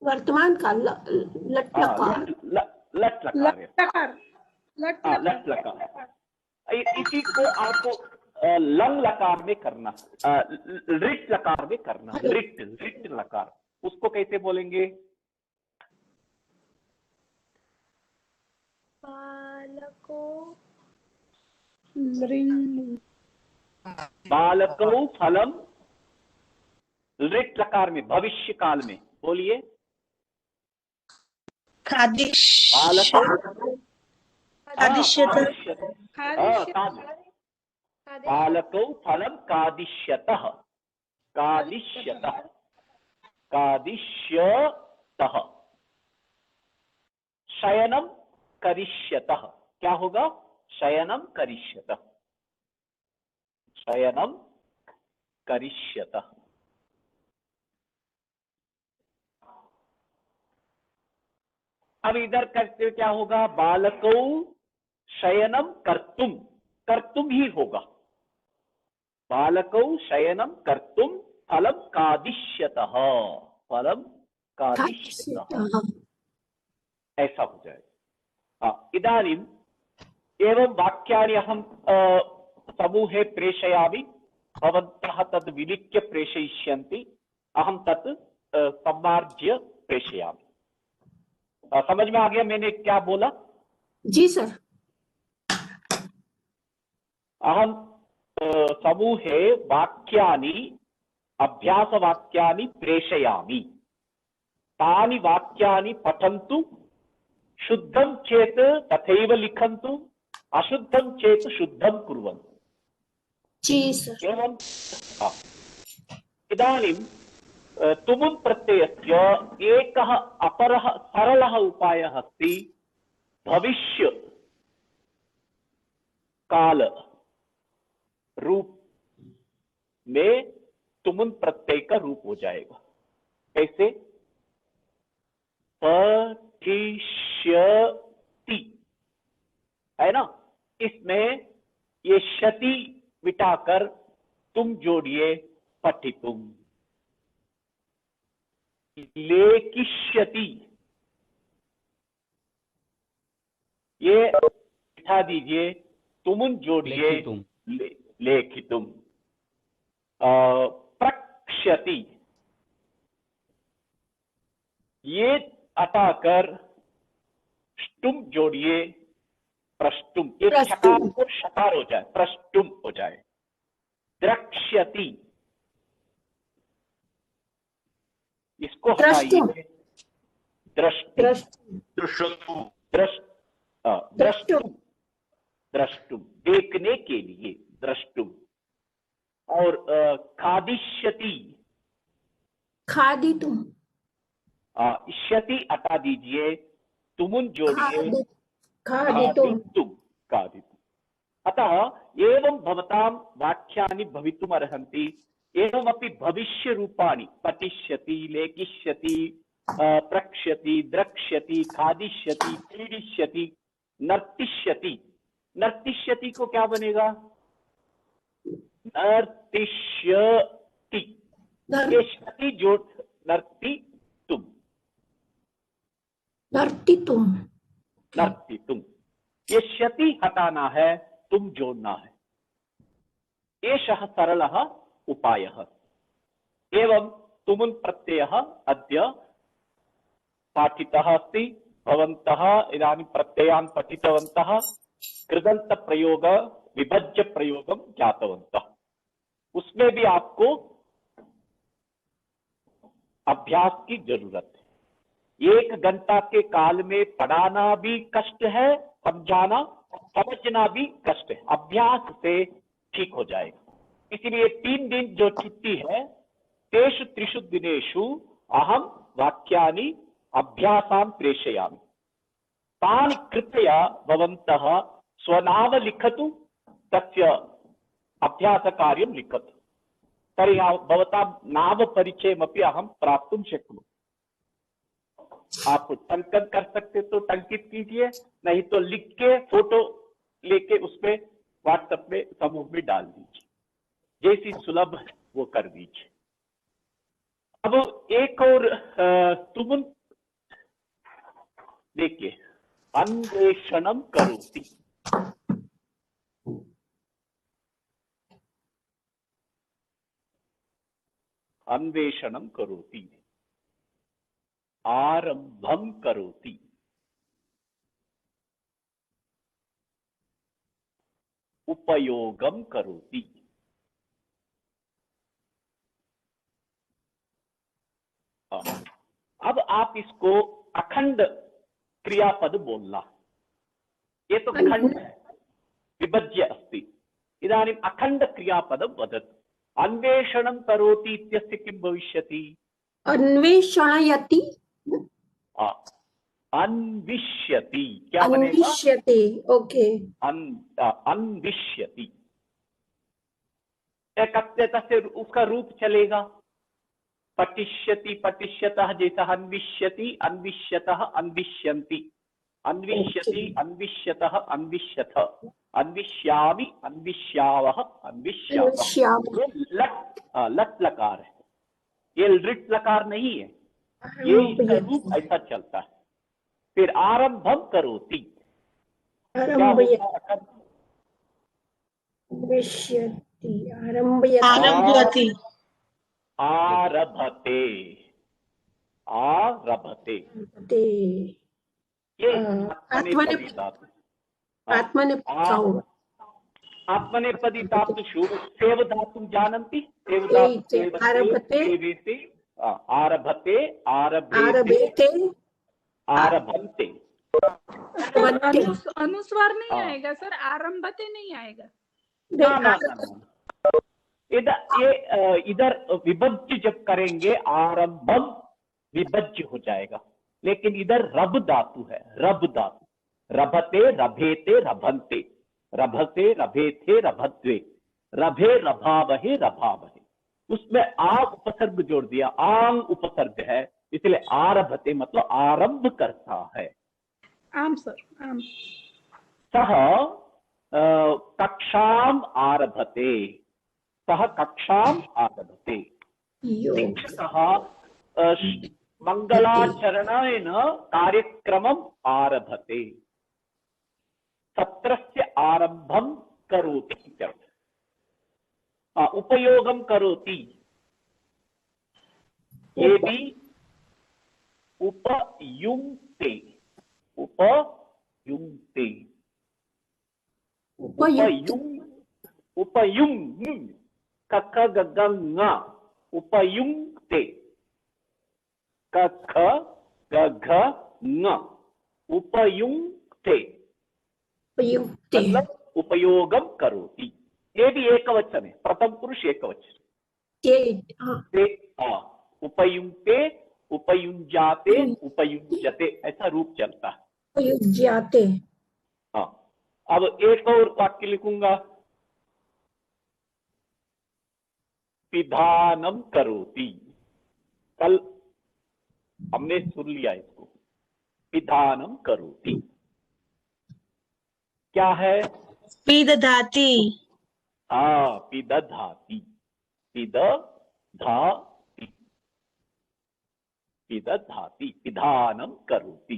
वर्तमान काल लट लकार। लट लकार। लट लकार। इसी को आपको लंग लकार में करना, रिट लकार में करना। रिट लकार, उसको कैसे बोलेंगे? बालको फलम, रिट लकार में, भविष्य काल में बोलिए। बालकौ फलं खादिष्यतः, खादिष्यतः, खादिष्यतः। शयनं करिष्यतः, क्या होगा? शयनं करिष्यतः, शयनं करिष्यतः। अब इधर करते क्या होगा? बालकौ शयनं कर्तुम, कर्तुम ही होगा। बालकौ शयनं कर्तुम फलं खादिष्यतः, फलं खादिष्यतः, ऐसा हो जाएगा। इदानीम् एवं वाक्यानि अहं समूहे प्रेषयामि, भवन्तः तद् विलिख्य प्रेषयिष्यन्ति, अहं तत् सम्मार्ज्य प्रेषयामि। समझ में आ गया मैंने क्या बोला? जी सर। अहं समूहे वाक्यानि, अभ्यासवाक्यानि प्रेषयामि, तानि वाक्यानि पठन्तु, शुद्धं चेत् तथैव लिखन्तु, अशुद्धं चेत् शुद्धं कुर्वन्तु। जी सर। एवं इदानीं तुमुन् प्रत्ययस्य एकः अपरः सरलः उपायः अस्ति, भविष्य काल रूप में तुमुन प्रत्यय का रूप हो जाएगा। कैसे? पठिष्यति, है ना? इसमें ये शति मिटाकर तुम जोड़िए पठितुम। लेखिष्यति, ये बिठा दीजिए, तुमुन जोड़िए, लेखितुम। लेखितुम। प्रक्ष्यति, ये हटाकर ष्टुम जोड़िए, प्रष्टुम। ये प्रष्टुम। शकार और शकार हो जाए, प्रष्टुम हो जाए। द्रक्ष्यति, इसको द्रष्टुम। हटाइए, द्रष्टुम। द्रष्टुम। द्रष्टुम, द्रष्टुम, देखने के लिए, द्रष्टुम। और खादिष्यति, खादितुम। इष्यति हटा दीजिए, तुमुन जोड़िए, खादितुम। खादितुम, खादितुम। अतः एवं भवतां वाक्यानि भवितुम् अर्हन्ति। एवमपि भविष्य रूपाणि पठिष्यति, लेखिष्यति, प्रक्ष्यति, द्रक्ष्यति, खादिष्यति, क्रीडिष्यति, नर्तिष्यति। नर्तिष्यति को क्या बनेगा? नर्तिष्यति। ये शति जोड़, नर्तितुम, नर्तितुम। नर्तितुम। ये शति हटाना है, तुम जोड़ना है। एषः सरलः उपायः। एवं तुमुन् प्रत्ययः अद्य पाठितः अस्ति। भवन्तः इदानीं प्रत्ययान् पठितवन्तः, कृदन्त प्रयोग, विभज्य प्रयोगं ज्ञातवन्तः। उसमें भी आपको अभ्यास की जरूरत है। 1 घंटा के काल में पढ़ाना भी कष्ट है, समझाना, समझना भी कष्ट है। अभ्यास से ठीक हो जाएगा। इसीलिए 3 दिन जो छुट्टी है, तेषु 3 दिनेषु अहं वाक्यानि अभ्यासान् प्रेषयामि। तानि कृपया भवन्तः स्वनाम लिखतु, तस्य अभ्यासकार्यं लिखतु। तर्हि भवतां नाम परिचयमपि अहं प्राप्तुं शक्नोमि। आप टंकन कर सकते तो टंकित कीजिए, नहीं तो लिख के फोटो लेके उसमें व्हाट्सएप में समूह में डाल दीजिए। जैसी सुलभ है वो कर दीजिए। अब एक और तुमुन देखिए, अन्वेषणम करोति। अन्वेषणम करोति, आरंभम करोति, उपयोगम करोति। अब आप इसको अखंड क्रियापद बोलना। ये तो खंड है, विभज्य अस्ति। इदानीम् अखंड क्रियापदं वदतु। अन्वेषणं करोति इत्यस्य किं भविष्यति? अन्वेषणयति। अन्विष्यति। क्या बनेगा? अन्विष्यति। ओके। अन्विष्यति। तस्य उसका रूप चलेगा पठिष्यति, पठिष्यतः, जैसा अन्विष्यति, अन्विष्यतः, अन्विष्यन्ति, अन्विष्यति, अन्विष्यतः, अन्विष्यथ, अन्विष्यामि, अन्विष्यावः, अन्विष्यामः। लट लकार है, ये लृट लकार नहीं है। ये इसका रूप ऐसा चलता है। फिर आरंभम करोति, क्या होगा? आरभ्यति। आरभते, आरभते। ये आत्मनेपदी धातु। आत्मनेपदी धातुषु सेव धातुं जानन्ति? सेव धातु सेवते, आरभते, आरभेते, आरभन्ते। अनुस्वार नहीं आएगा सर, आरंभते नहीं आएगा। इधर विभज्य जब करेंगे आरंभम विभज्य हो जाएगा, लेकिन इधर रब धातु है, रब धातु। रभते, रभेते, रभन्ते, रभते, रभेते, रभद्वे, रभे, रभावहे, रभावहे। उसमें आ उपसर्ग जोड़ दिया, आंग उपसर्ग है, इसलिए आरभते मतलब आरंभ करता है। आम सर, आम। सह कक्षाम आरभते, सह कक्षाम आरभते। शिक्षकः मंगलाचरणेन कार्यक्रमम् आरभते, सत्रस्य आरंभं करोति इत्यर्थः। उपयोगं करोति, ये भी उपयुङ्क्ते, उपयुङ्क्ते, उपयुङ् कख गग ङ, उपयुङ्क्ते, कख गघ ङ, उपयुङ्क्ते उपयुक्ते मतलब उपयोगम करोति। ये भी एकवचन है, प्रथम पुरुष एकवचन। उपयुक्ते, उपयुञ्जाते, उपयुज्यते, ऐसा रूप चलता है। उपयुज्याते। हाँ, अब एक और वाक्य लिखूंगा, पिधानम करोति। कल हमने सुन लिया इसको, पिधानम करोति क्या है? पिदधाति। हाँ, पिदधाति, पिदधाति, पिदधाति, पिधानम करोति।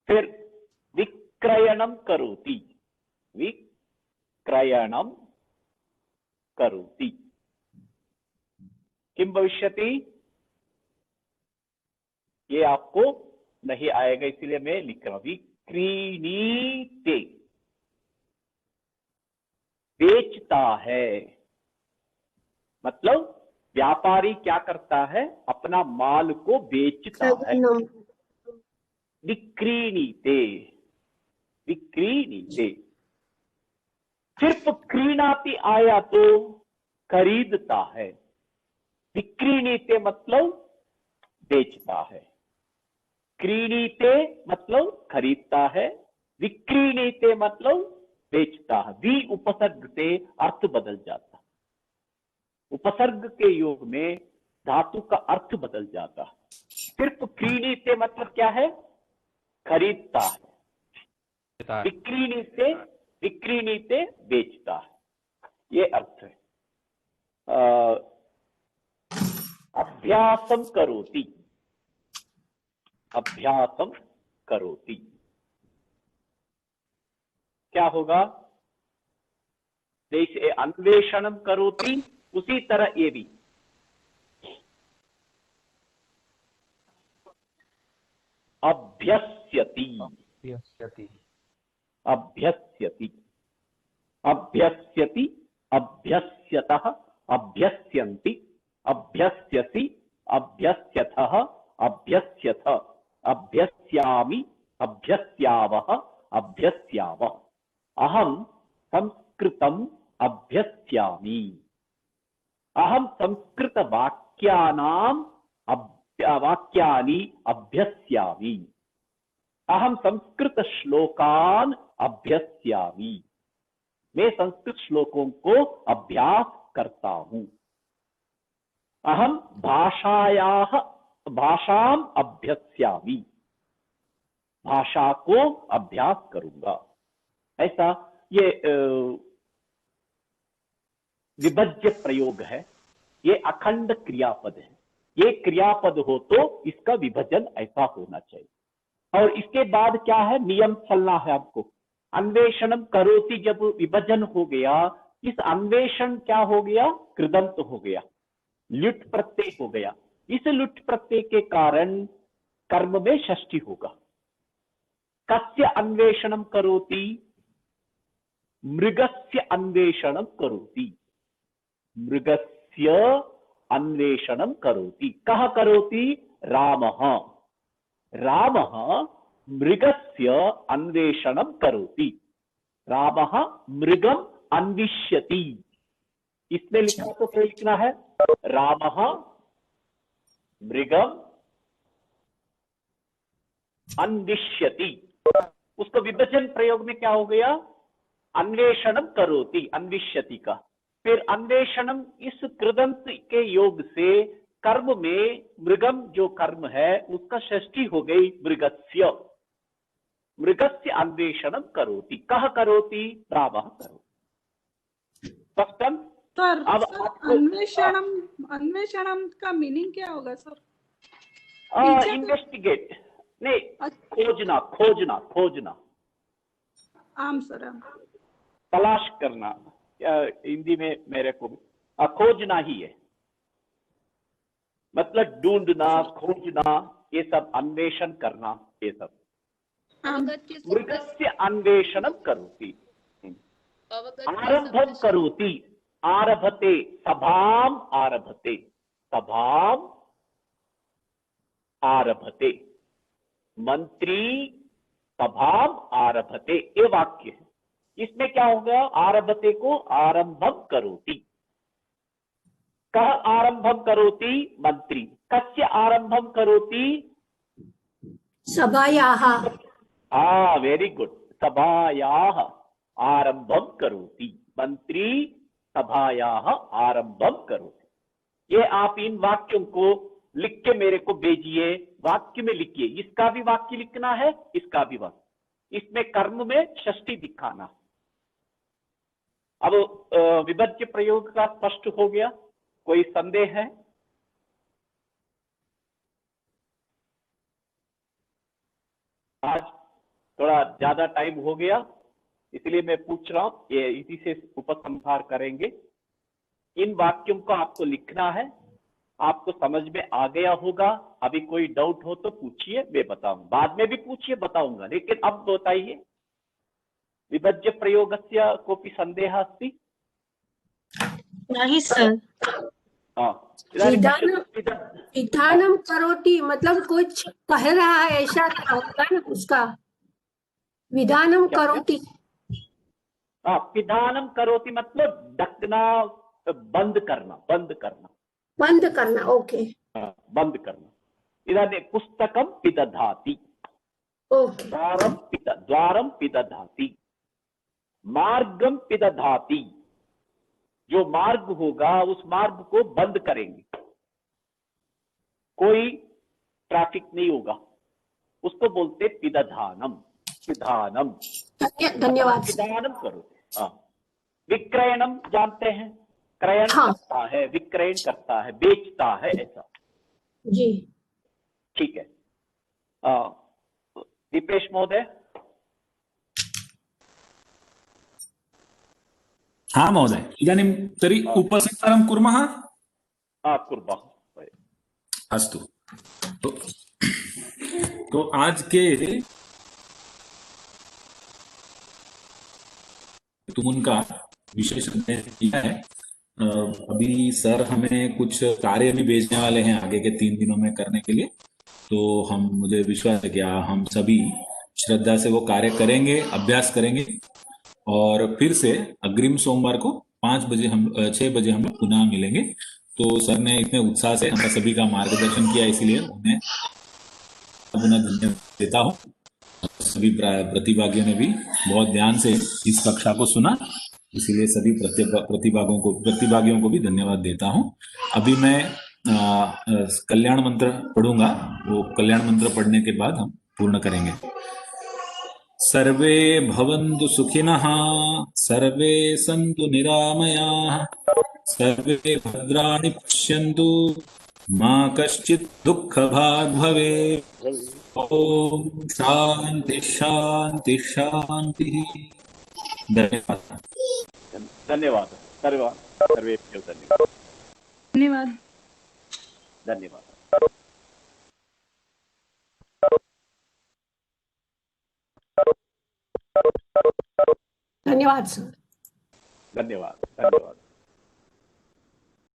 फिर विक्रयणम करोति, विक्रयणम करोति। किम भविष्यति? ये आपको नहीं आएगा इसलिए मैं लिख रहा हूं, विक्रीणीते, बेचता है। मतलब व्यापारी क्या करता है? अपना माल को बेचता है। विक्रीणीते, विक्रीणीते। सिर्फ क्रीणाति आया तो खरीदता है। विक्रीणीते मतलब बेचता है, क्रीणीते मतलब खरीदता है, विक्रीणीते मतलब बेचता है। वि उपसर्ग से अर्थ बदल जाता है। उपसर्ग के योग में धातु का अर्थ बदल जाता है। सिर्फ क्रीणीते मतलब क्या है? खरीदता है। विक्रीणीते, विक्रीणीते बेचता है, ये अर्थ है। अभ्यासम करोति, अभ्यासम करोति क्या होगा? जैसे अन्वेषणम करोति उसी तरह ये भी अभ्यस्यति, अभ्यस्यति, अभ्यस्यति, अभ्यस्यति, अभ्यस्यतः, अभ्यस्यन्ति, अभ्यस्यसि, अभ्यस्यथः, अभ्यस्यथ, अभ्यस्यामि, अभ्यस्यावः, अभ्यस्यावः। अहम संस्कृतम अभ्यस्यामि, अहम संस्कृत वाक्यानां वाक्यानि अभ्यस्यामि, अहम संस्कृत श्लोकान अभ्यस्यामि, मैं संस्कृत श्लोकों को अभ्यास करता हूं। अहम भाषायाः भाषाम अभ्यस्यामि, भाषा को अभ्यास करूंगा। ऐसा ये विभज्य प्रयोग है, ये अखंड क्रियापद है। ये क्रियापद हो तो इसका विभजन ऐसा होना चाहिए। और इसके बाद क्या है? नियम चलना है आपको। अन्वेषणम करोति जब विभजन हो गया, इस अन्वेषण क्या हो गया? कृदंत हो गया, लुट प्रत्यय हो गया। इस लुट प्रत्यय के कारण कर्म में षष्ठी होगा। कस्य अन्वेषणम करोति? मृगस्य अन्वेषणम करोति, मृगस्य अन्वेषणम करोति। कः करोति? रामः, रामः मृगस्य अन्वेषणम करोति, रामः मृगम अन्विष्यति। इसमें लिखा तो क्या लिखना है? रामः मृगम अन्विष्यति। उसको विभजन प्रयोग में क्या हो गया? अन्वेषणम करोति, अन्विष्यति का। फिर अन्वेषणम इस कृदंत के योग से कर्म में मृगम जो कर्म है उसका षष्ठी हो गई मृगस्य, मृगस्य अन्वेषणम करोति। कः करोति? रामः करोति। स्पष्टम? सर, अब अन्वेषणम, अन्वेषणम का मीनिंग क्या होगा सर? इन्वेस्टिगेट नहीं, खोजना खोजना खोजना, आम सर आम। तलाश करना, हिंदी में मेरे को खोजना ही है, मतलब ढूंढना, खोजना, ये सब अन्वेषण करना, ये सब। अवगत्य मृगस्य अन्वेषणं करोति, अवगत्य आरंभं करोति, आरभते, सभाम आरभते, सभाम आरभते, मंत्री सभाम आरभते, ये वाक्य है। इसमें क्या होगा? आरभते को आरंभम करोति। कह आरंभम करोति? मंत्री। कस्य आरंभम करोति? सभायाः। हाँ, वेरी गुड। सभायाः आरंभम करोति, मंत्री सभायाः आरंभम करोति। ये आप इन वाक्यों को लिख के मेरे को भेजिए, वाक्य में लिखिए। इसका भी वाक्य लिखना है, इसका भी वाक्य। इसमें कर्म में षष्ठी दिखाना। अब विभज्य प्रयोग का स्पष्ट हो गया? कोई संदेह है? आज थोड़ा ज्यादा टाइम हो गया, इसलिए मैं पूछ रहा हूं, ये इसी से उपसंहार करेंगे। इन वाक्यों को आपको लिखना है, आपको समझ में आ गया होगा। अभी कोई डाउट हो तो पूछिए, मैं बताऊं। बाद में भी पूछिए, बताऊंगा। लेकिन अब बताइए, विभज्य प्रयोगस्य कोऽपि संदेहः अस्ति? नहीं सर। हाँ, इदानीं विधानम करोति मतलब कुछ कह रहा है, ऐसा होगा ना उसका। विधानम करोति। हाँ, पिधानम करोति मतलब ढकना, बंद करना, बंद करना, बंद करना। ओके, बंद करना। इदानीं पुस्तकं पिदधाति, ओके। द्वारं पिदधाति, मार्गं पिदधाति। जो मार्ग होगा उस मार्ग को बंद करेंगे, कोई ट्रैफिक नहीं होगा, उसको बोलते पिदधानम। पिधानम, धन्यवाद। पिधानम करो। हाँ, विक्रयणम जानते हैं, क्रयण करता है, विक्रयण करता है, बेचता है, ऐसा जी। ठीक है। दीपेश महोदय। हाँ महोदय, इदानीं तर्हि उपसंहारं कुर्मः। कुर्मः। अस्तु। तो आज के तुमुन का विशेष किया है। अभी सर हमें कुछ कार्य भी भेजने वाले हैं आगे के 3 दिनों में करने के लिए। तो मुझे विश्वास है कि हम सभी श्रद्धा से वो कार्य करेंगे, अभ्यास करेंगे, और फिर से अग्रिम सोमवार को 6 बजे हम पुनः मिलेंगे। तो सर ने इतने उत्साह से हम सभी का मार्गदर्शन किया, इसलिए उन्हें पुनः धन्यवाद देता हूँ। सभी प्रतिभागियों ने भी बहुत ध्यान से इस कक्षा को सुना, इसीलिए सभी प्रतिभागियों को भी धन्यवाद देता हूँ। अभी मैं कल्याण मंत्र पढ़ूंगा, वो कल्याण मंत्र पढ़ने के बाद हम पूर्ण करेंगे। सर्वे भवन्तु सुखिनः, सर्वे सन्तु निरामयाः, सर्वे भद्राणि पश्यन्तु, मा कश्चित् दुःखभाग् भवेत्। ओम शांति शांति शांति। धन्यवाद। धन्यवाद सर्वेभ्यो धन्यवाद। धन्यवाद। धन्यवाद। धन्यवाद सर। धन्यवाद।